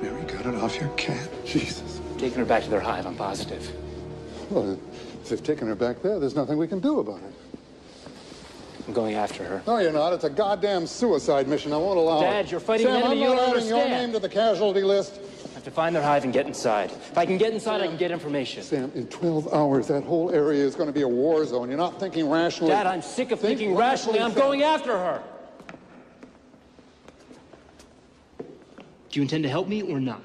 Mary got it off your cat. Jesus. Taking her back to their hive, I'm positive. Well, if they've taken her back there, there's nothing we can do about it. I'm going after her. No, you're not. It's a goddamn suicide mission. I won't allow it. Dad, you're fighting Sam, an enemy I'm you not don't adding your understand. name to the casualty list. I have to find their hive and get inside. If I can get inside, I can get information. Sam, in 12 hours, that whole area is going to be a war zone. You're not thinking rationally. Dad, I'm sick of thinking rationally. I'm going after her. Do you intend to help me or not?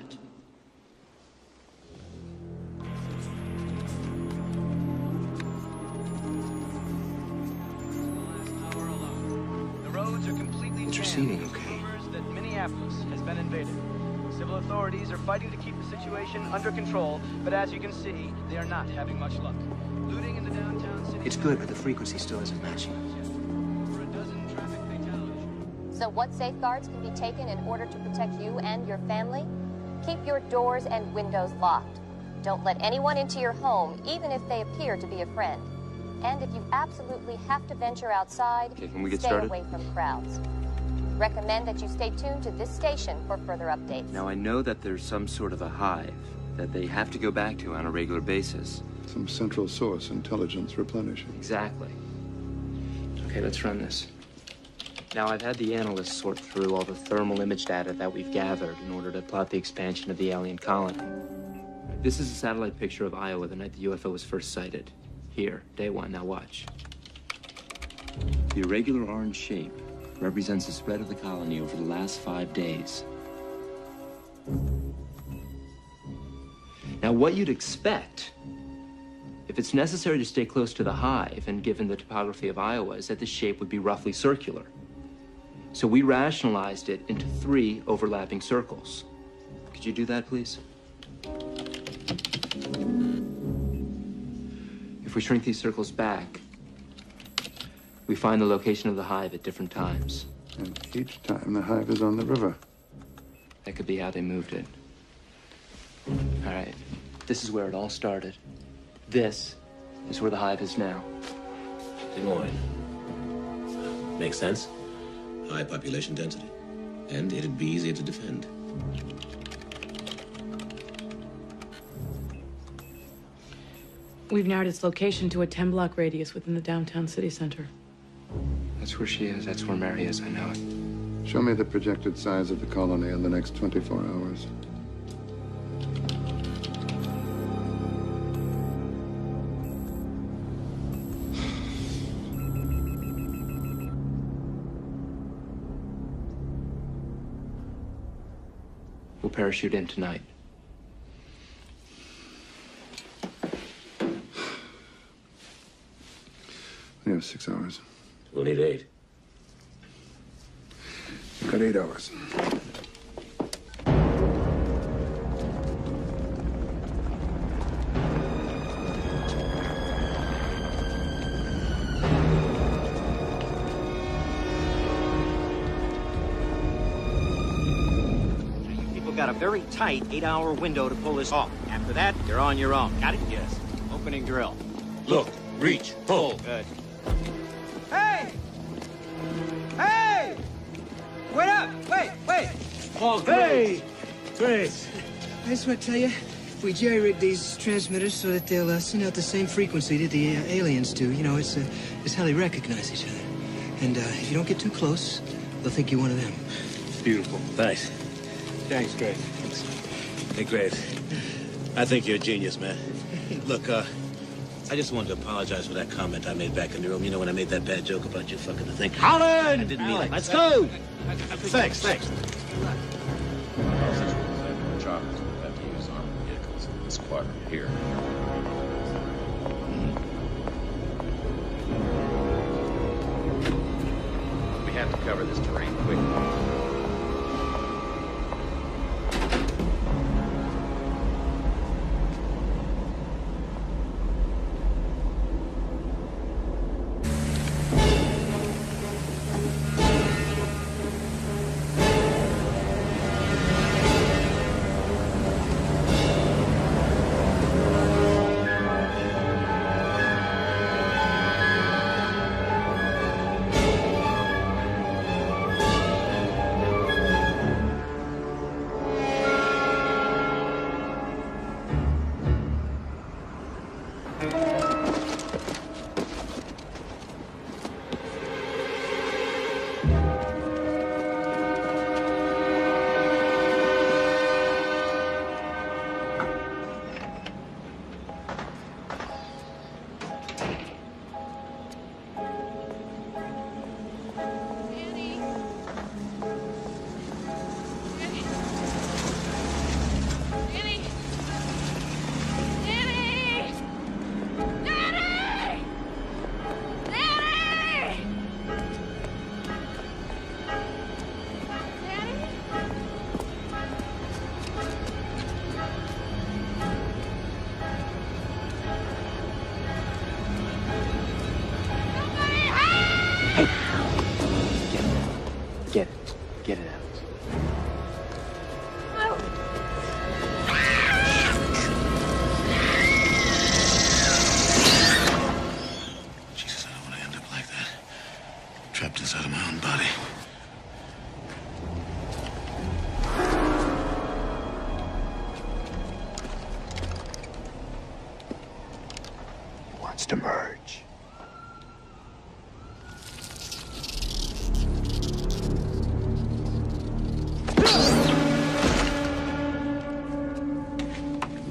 The roads are completely Interceding, jammed. okay. Rumors that Minneapolis has been invaded. Civil authorities are fighting to keep the situation under control, but as you can see, they are not having much luck. Looting in the downtown city. It's good, but the frequency still isn't matching. Over a dozen traffic fatalities. So what safeguards can be taken in order to protect you and your family? Keep your doors and windows locked. Don't let anyone into your home, even if they appear to be a friend. And if you absolutely have to venture outside, Okay, can we get stay started? away from crowds. Recommend that you stay tuned to this station for further updates. Now, I know that there's some sort of a hive that they have to go back to on a regular basis. Some central source, intelligence replenishing. Exactly. Okay, let's run this. Now, I've had the analysts sort through all the thermal image data that we've gathered in order to plot the expansion of the alien colony. This is a satellite picture of Iowa the night the UFO was first sighted. Here, day one. Now watch. The irregular orange shape represents the spread of the colony over the last 5 days. Now, what you'd expect, if it's necessary to stay close to the hive, and given the topography of Iowa, is that the shape would be roughly circular. So we rationalized it into 3 overlapping circles. Could you do that, please? If we shrink these circles back, we find the location of the hive at different times. And each time the hive is on the river. That could be how they moved it. All right, this is where it all started. This is where the hive is now. Des Moines. Makes sense. High population density. And it'd be easier to defend. We've narrowed its location to a 10-block radius within the downtown city center. That's where she is. That's where Mary is. I know it. Show me the projected size of the colony in the next 24 hours. We'll parachute in tonight. We have 6 hours. We'll need 8. You've got 8 hours. Got a very tight 8-hour window to pull this off. After that, you're on your own. Got it? Yes. Opening drill. Look, reach, pull. Good. Hey! Hey! Wait up! Wait! Paul, hey! Grace. I just want to tell you, if we jerry-rig these transmitters so that they'll send out the same frequency that the aliens do, you know, it's how they recognize each other. And if you don't get too close, they'll think you're one of them. Beautiful. Thanks. Thanks, Grace. Hey, Graves. I think you're a genius, man. Look, I just wanted to apologize for that comment I made back in the room. You know, when I made that bad joke about you fucking the thing. Holland! I didn't mean it. Let's go! Thanks. Since we Charles will have to use armored vehicles in this quadrant here. We have to cover this terrain quickly. Get it out. Jesus, I don't want to end up like that. Trapped inside of my own body. He wants to merge.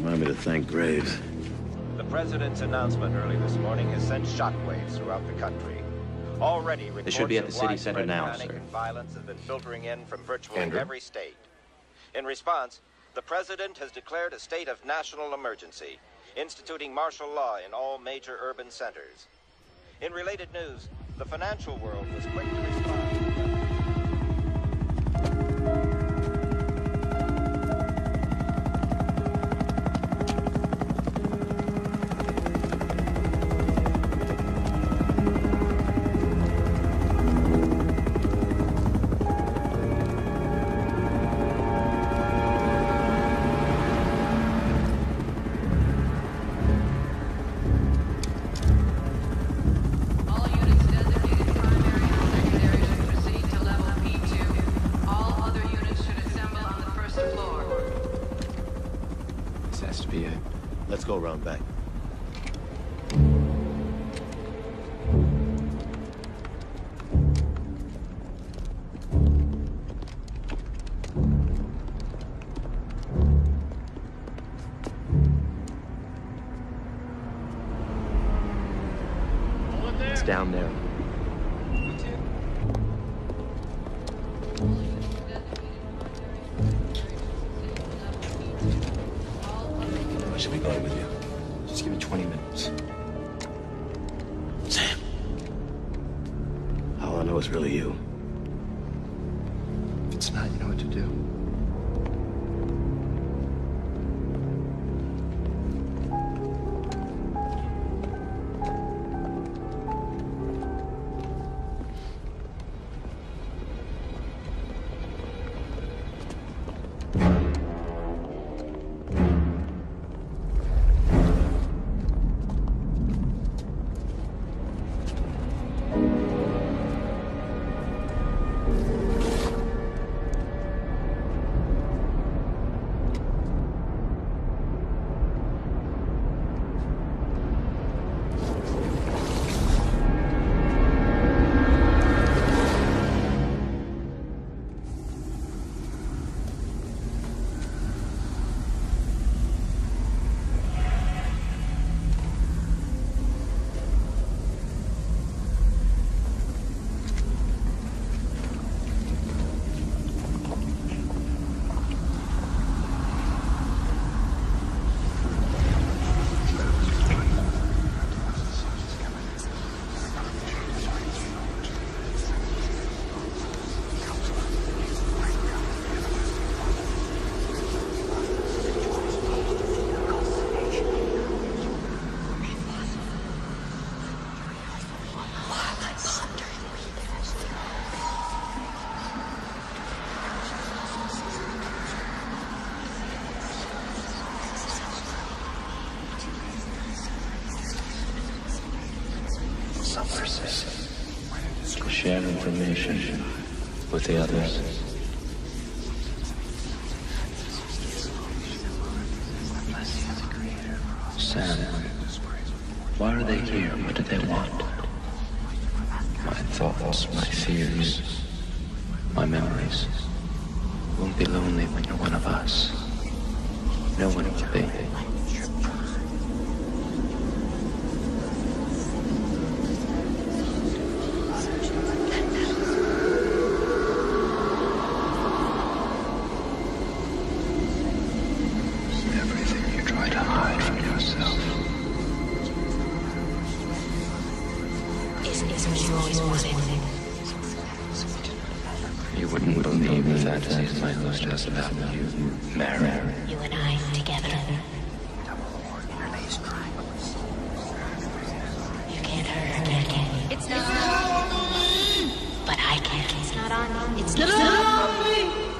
Remind me to thank Graves. The president's announcement early this morning has sent shockwaves throughout the country. Already, They should be at the city reports of center now, widespread panic sir. and violence have been filtering in from virtually Andrew? every state. In response, the president has declared a state of national emergency, instituting martial law in all major urban centers. In related news, the financial world was quick to respond. Let's go around back. It's down there. I should be going with you. Just give me 20 minutes. Sam. All I know is really you. If it's not, you know what to do. Share information with the others. Sam, why are they here? What do they want? My thoughts, my fears, my memories. You won't be lonely when you're one of us. No one will be. You wouldn't believe the fantasies my host has about you, Mary. You and I together. You can't hurt her, can you? It's not on me! But I can. It's not on me. It's not on me!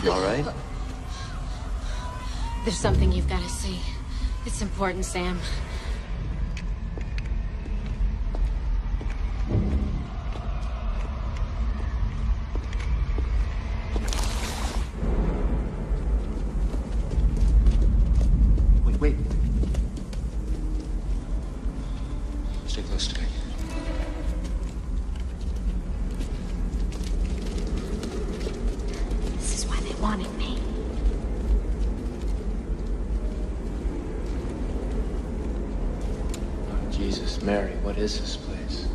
You all right? There's something you've got to see. It's important, Sam. Wait. Stay close to me. This is why they wanted me. Oh, Jesus, Mary, what is this place?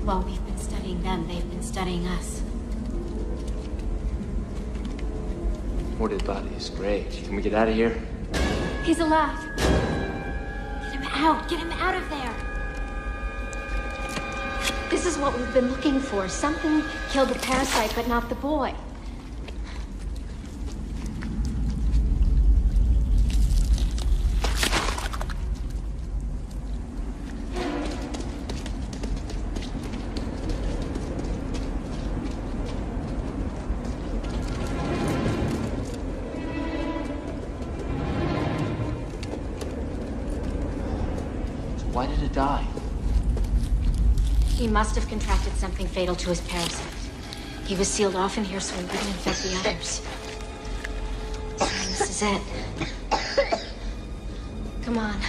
While we've been studying them, they've been studying us. Hoarded bodies, great. Can we get out of here? He's alive. Get him out. Get him out of there. This is what we've been looking for. Something killed the parasite, but not the boy. Why did it die? He must have contracted something fatal to his parasite. He was sealed off in here so he wouldn't infect the others. So this is it. Come on.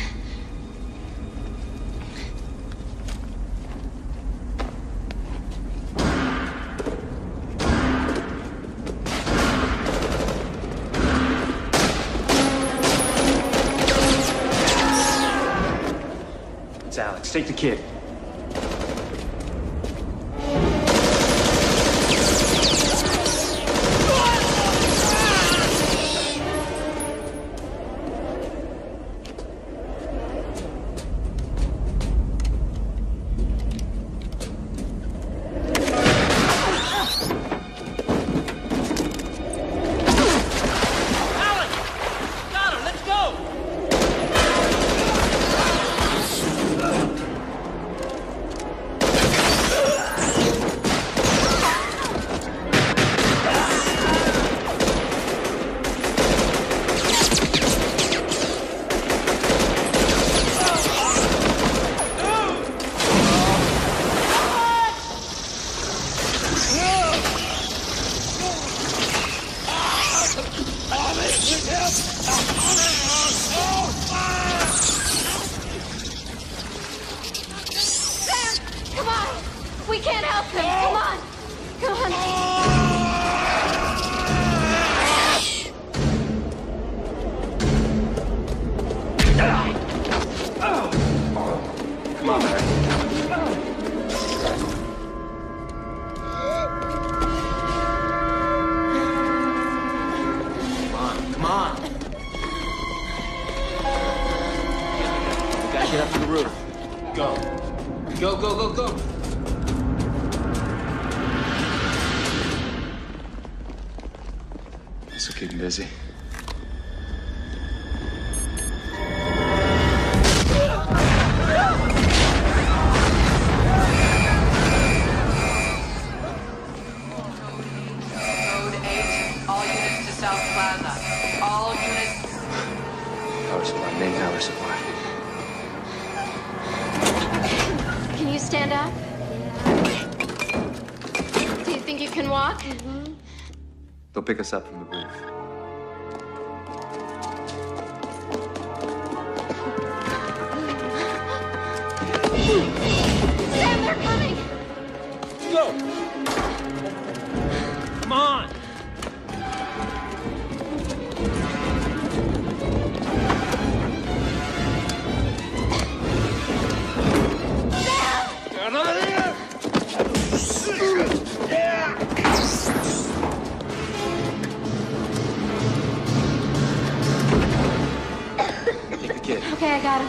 It's Alex. Take the kid. Sam, come on. We can't help him. Come on. Come on. Come on, Mary. Come on. We gotta get up to the roof. Go. Go. This will keep him busy. Code 8, all units to South Plaza. All units. Power supply, main power supply. Can you stand up? Do you think you can walk? They'll pick us up from the roof. Sam, they're coming. Go! Come on! Take the kid. Okay, I got him.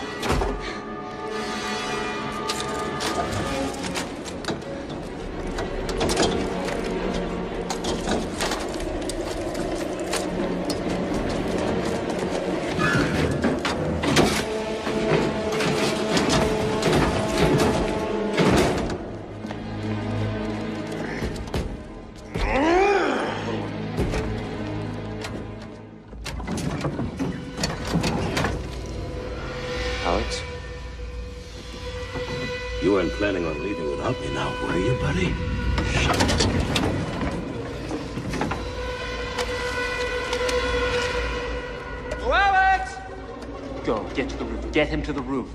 planning on leaving without me now, were you, buddy? Oh, Alex! Go, get to the roof. Get him to the roof.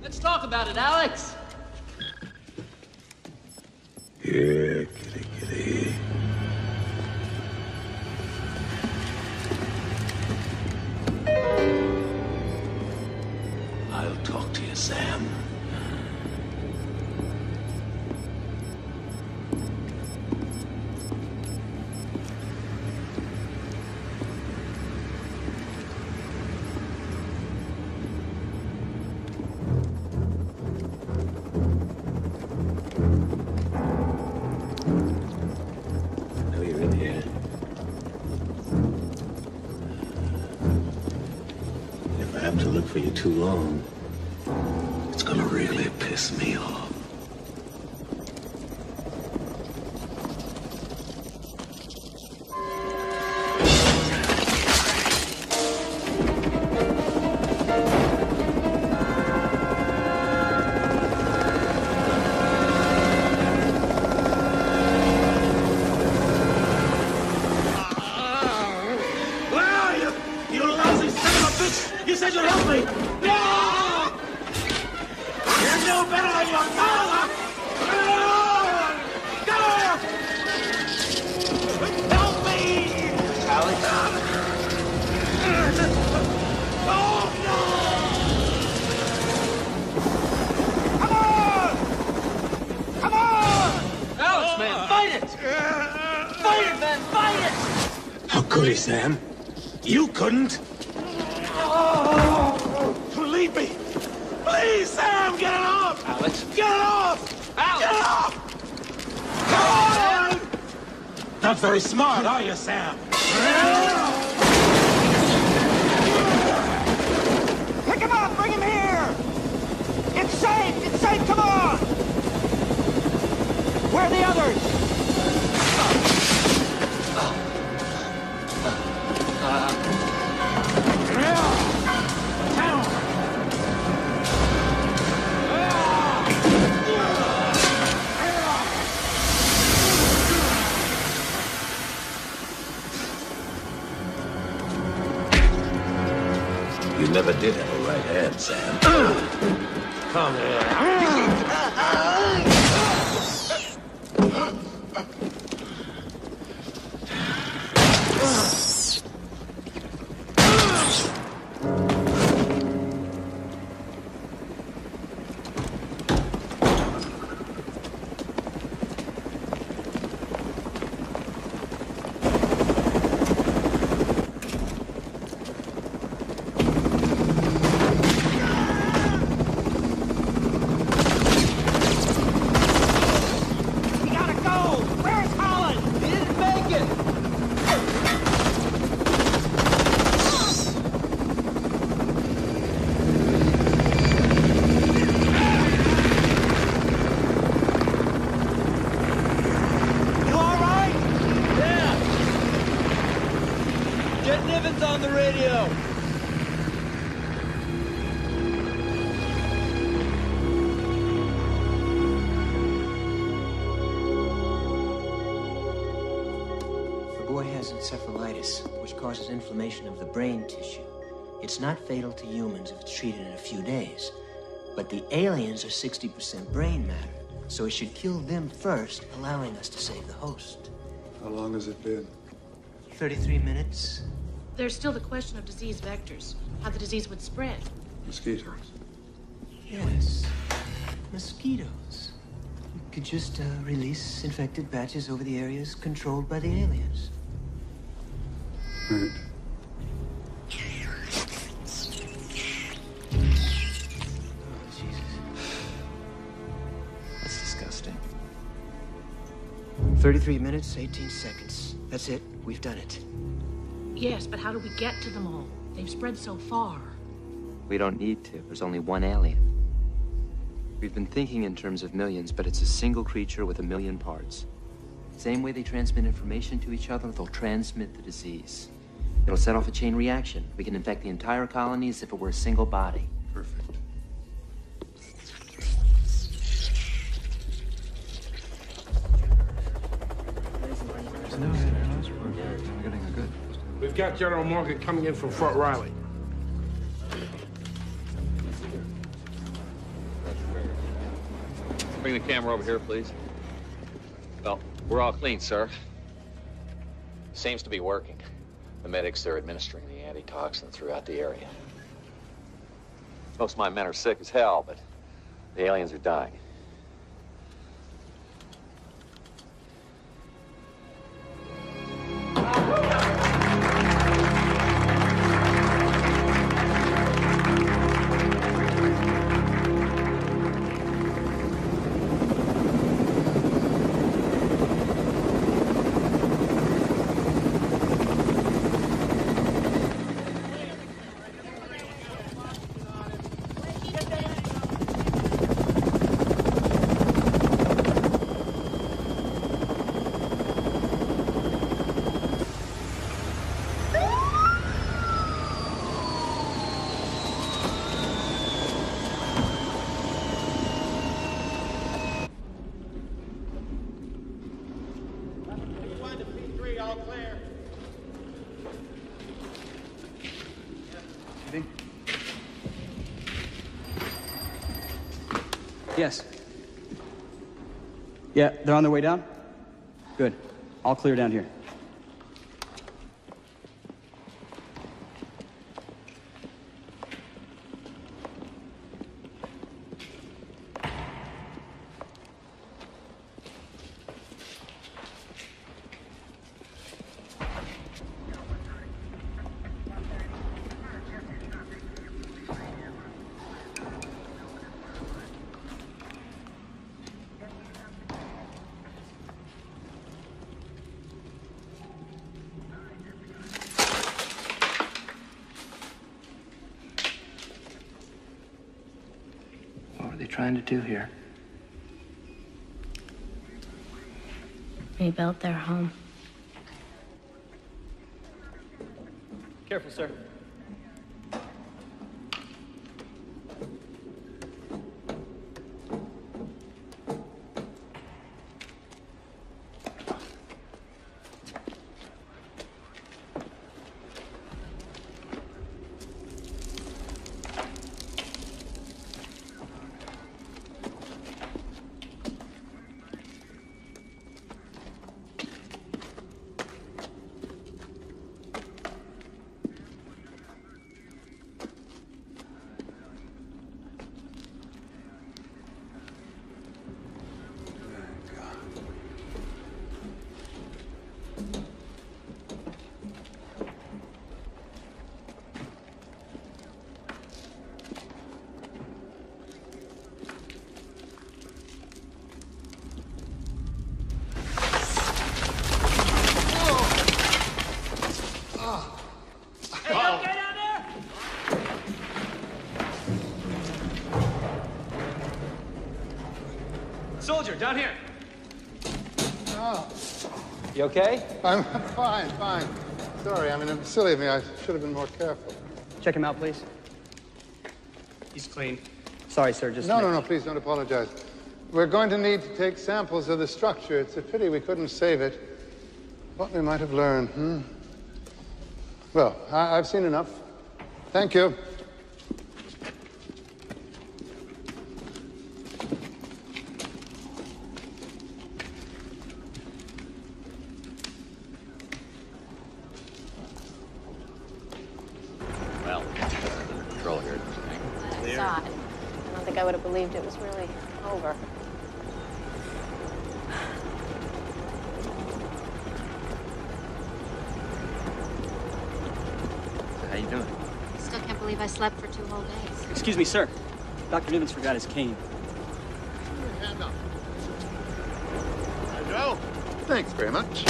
Let's talk about it, Alex. Here, kitty. I'll talk to you, Sam. Know you're in here. If I have to look for you too long, it's gonna really piss me off. Where are you? You lousy son of a bitch! You said you'd help me! No! You're no better than your father! Go! Help me! Alex? Oh, no! Come on! Alex, man, fight it! Fight it, man, fight it! How could he, Sam? You couldn't! Leave me! Please, Sam, get it off! Alex? Get it off! Alex! Get it off! Come on! Not very smart, are you, Sam? Pick him up! Bring him here! It's safe! It's safe! Come on! Where are the others? You never did have a right hand, Sam. Come here. We gotta go! Where's Holland? He didn't make it! You all right? Yeah. Get Nivens on the radio. The boy has encephalitis, which causes inflammation of the brain tissue. It's not fatal to humans if it's treated in a few days. But the aliens are 60% brain matter, so it should kill them first, allowing us to save the host. How long has it been? 33 minutes. There's still the question of disease vectors, how the disease would spread. Mosquitoes. Yes. Mosquitoes. You could just release infected batches over the areas controlled by the aliens. Right. Oh, Jesus. That's disgusting. 33 minutes, 18 seconds. That's it. We've done it. Yes, but how do we get to them all? They've spread so far. We don't need to. There's only one alien. We've been thinking in terms of millions, but it's a single creature with a million parts. Same way they transmit information to each other, they'll transmit the disease. It'll set off a chain reaction. We can infect the entire colony as if it were a single body. Perfect. got General Morgan coming in from Fort Riley. Bring the camera over here, please. Well, we're all clean, sir. Seems to be working. The medics are administering the antitoxin throughout the area. Most of my men are sick as hell, but the aliens are dying. Yes. Yeah, they're on their way down? Good. All clear down here. What were they trying to do here? Rebuilt their home. Careful, sir. Soldier, down here. Oh, You okay? I'm fine, fine. Sorry, I mean, silly of me. I should have been more careful. Check him out, please. He's clean. Sorry, sir, just... No, please don't apologize. We're going to need to take samples of the structure. It's a pity we couldn't save it. What we might have learned, Well, I've seen enough. Thank you. Well, control here. I saw it. I don't think I would have believed it was really over. How you doing? Still can't believe I slept for 2 whole days. Excuse me, sir. Dr. Nivens forgot his cane. Hand up. There you go. Thanks very much.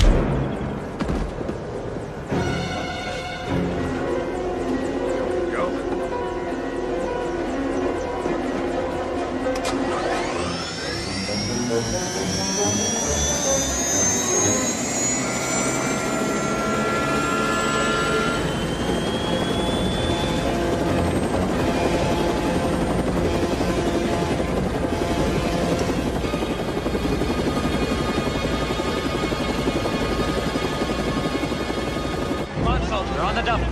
Come on, soldier, the double.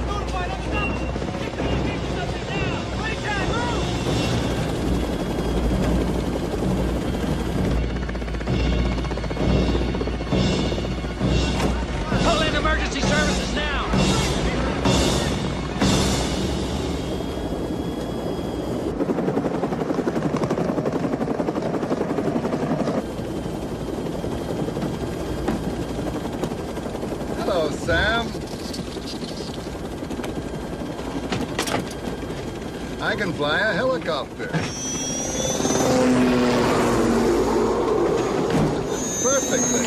Pull in emergency services now. Hello, Sam. I can fly a helicopter. Perfectly.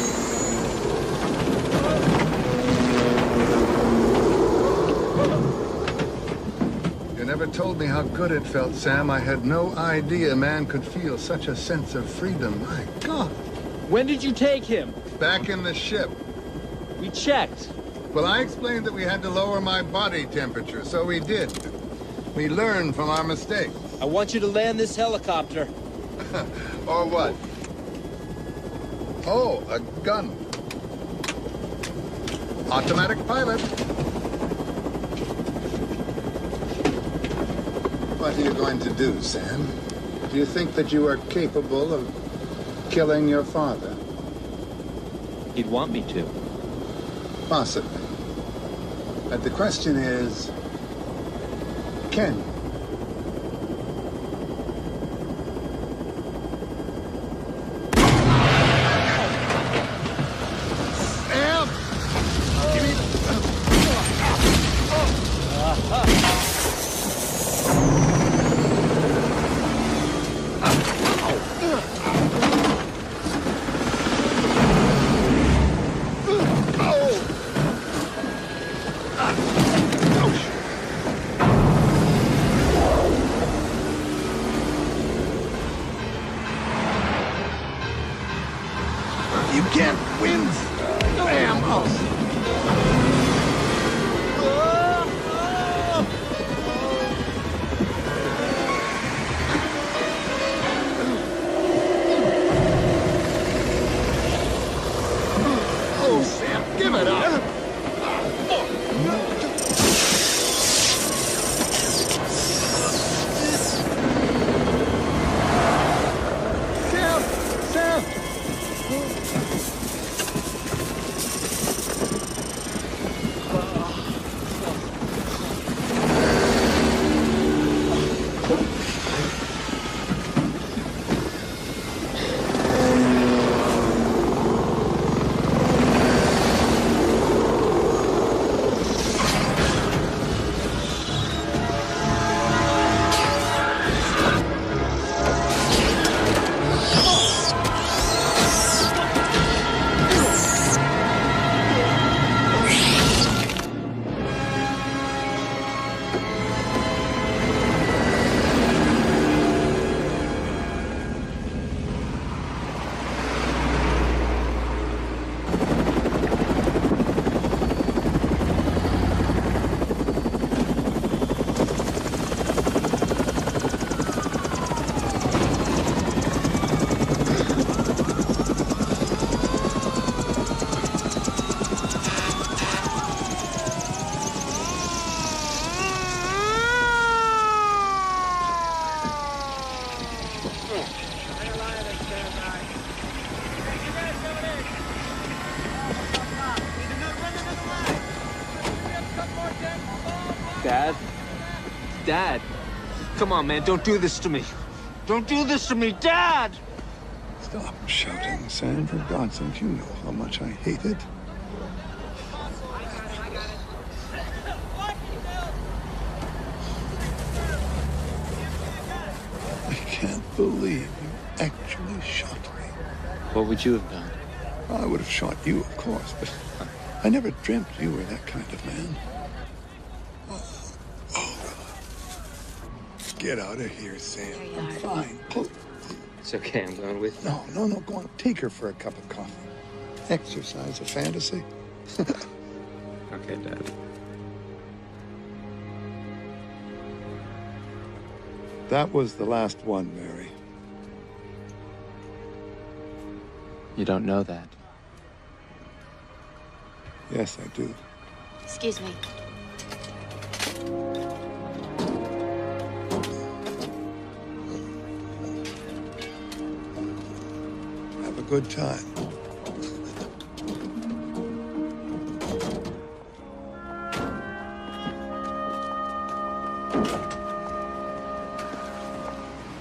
You never told me how good it felt, Sam. I had no idea a man could feel such a sense of freedom. My God. When did you take him? Back in the ship. We checked. Well, I explained that we had to lower my body temperature, so we did. We learned from our mistakes. I want you to land this helicopter. Or what? Oh, a gun. Automatic pilot. What are you going to do, Sam? Do you think that you are capable of killing your father? He'd want me to. Possibly. But the question is, can you? Sam! Give me You can't win, Sam. Oh, Sam, give it up. Sam! Sam! Dad? Dad? Come on, man, don't do this to me. Don't do this to me, Dad! Stop shouting, Sam. For God's sake, you know how much I hate it. I can't believe you actually shot me. What would you have done? I would have shot you, of course, but I never dreamt you were that kind of man. Get out of here, Sam. I'm fine. It's okay, I'm going with you. No, go on. Take her for a cup of coffee. Exercise a fantasy. Okay, Dad. That was the last one, Mary. You don't know that. Yes, I do. Excuse me. good time.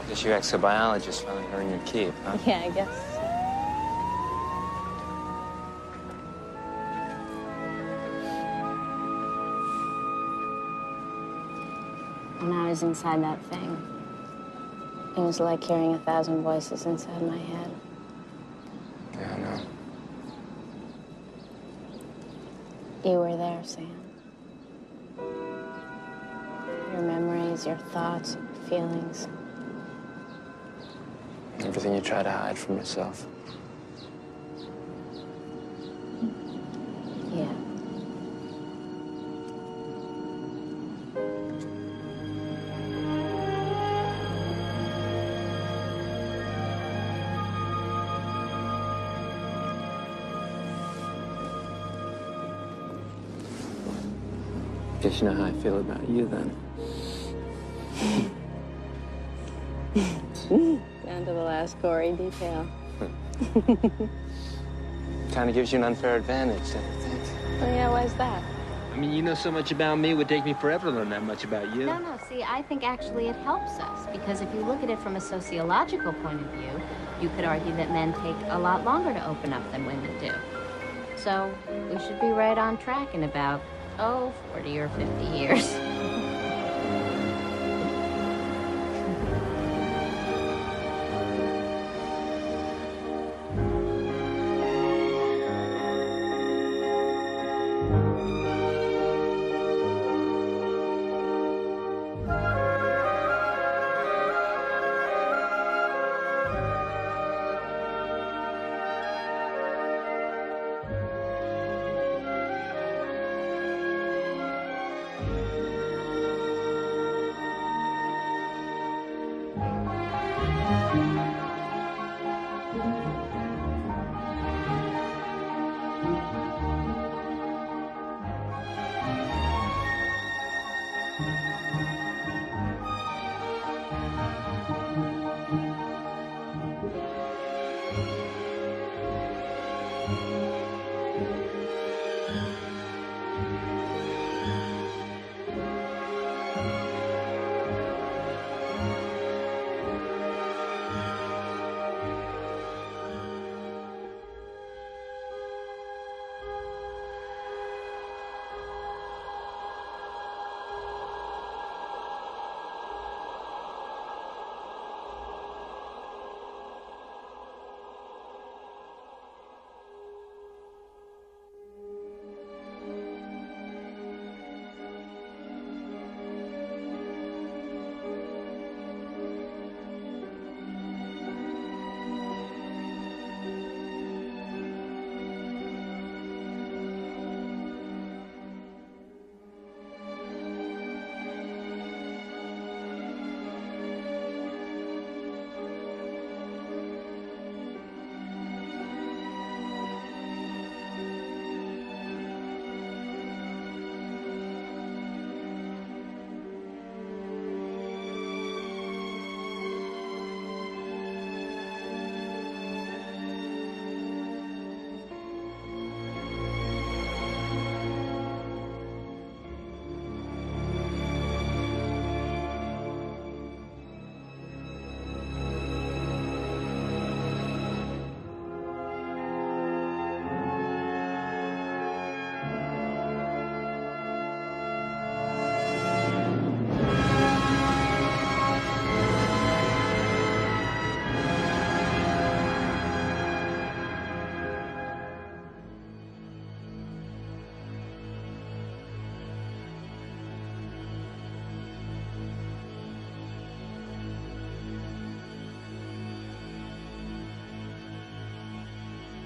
Guess you exobiologists finally earned your keep, huh? Yeah, I guess. When I was inside that thing, it was like hearing 1,000 voices inside my head. Yeah, I know. You were there, Sam. Your memories, your thoughts, your feelings. Everything you try to hide from yourself. Yeah. Guess you know how I feel about you, then. Down to the last gory detail. Kind of gives you an unfair advantage, don't you think? Oh, yeah, why's that? I mean, you know so much about me, it would take me forever to learn that much about you. No, see, I think actually it helps us, because if you look at it from a sociological point of view, you could argue that men take a lot longer to open up than women do. So we should be right on track in about, 40 or 50 years.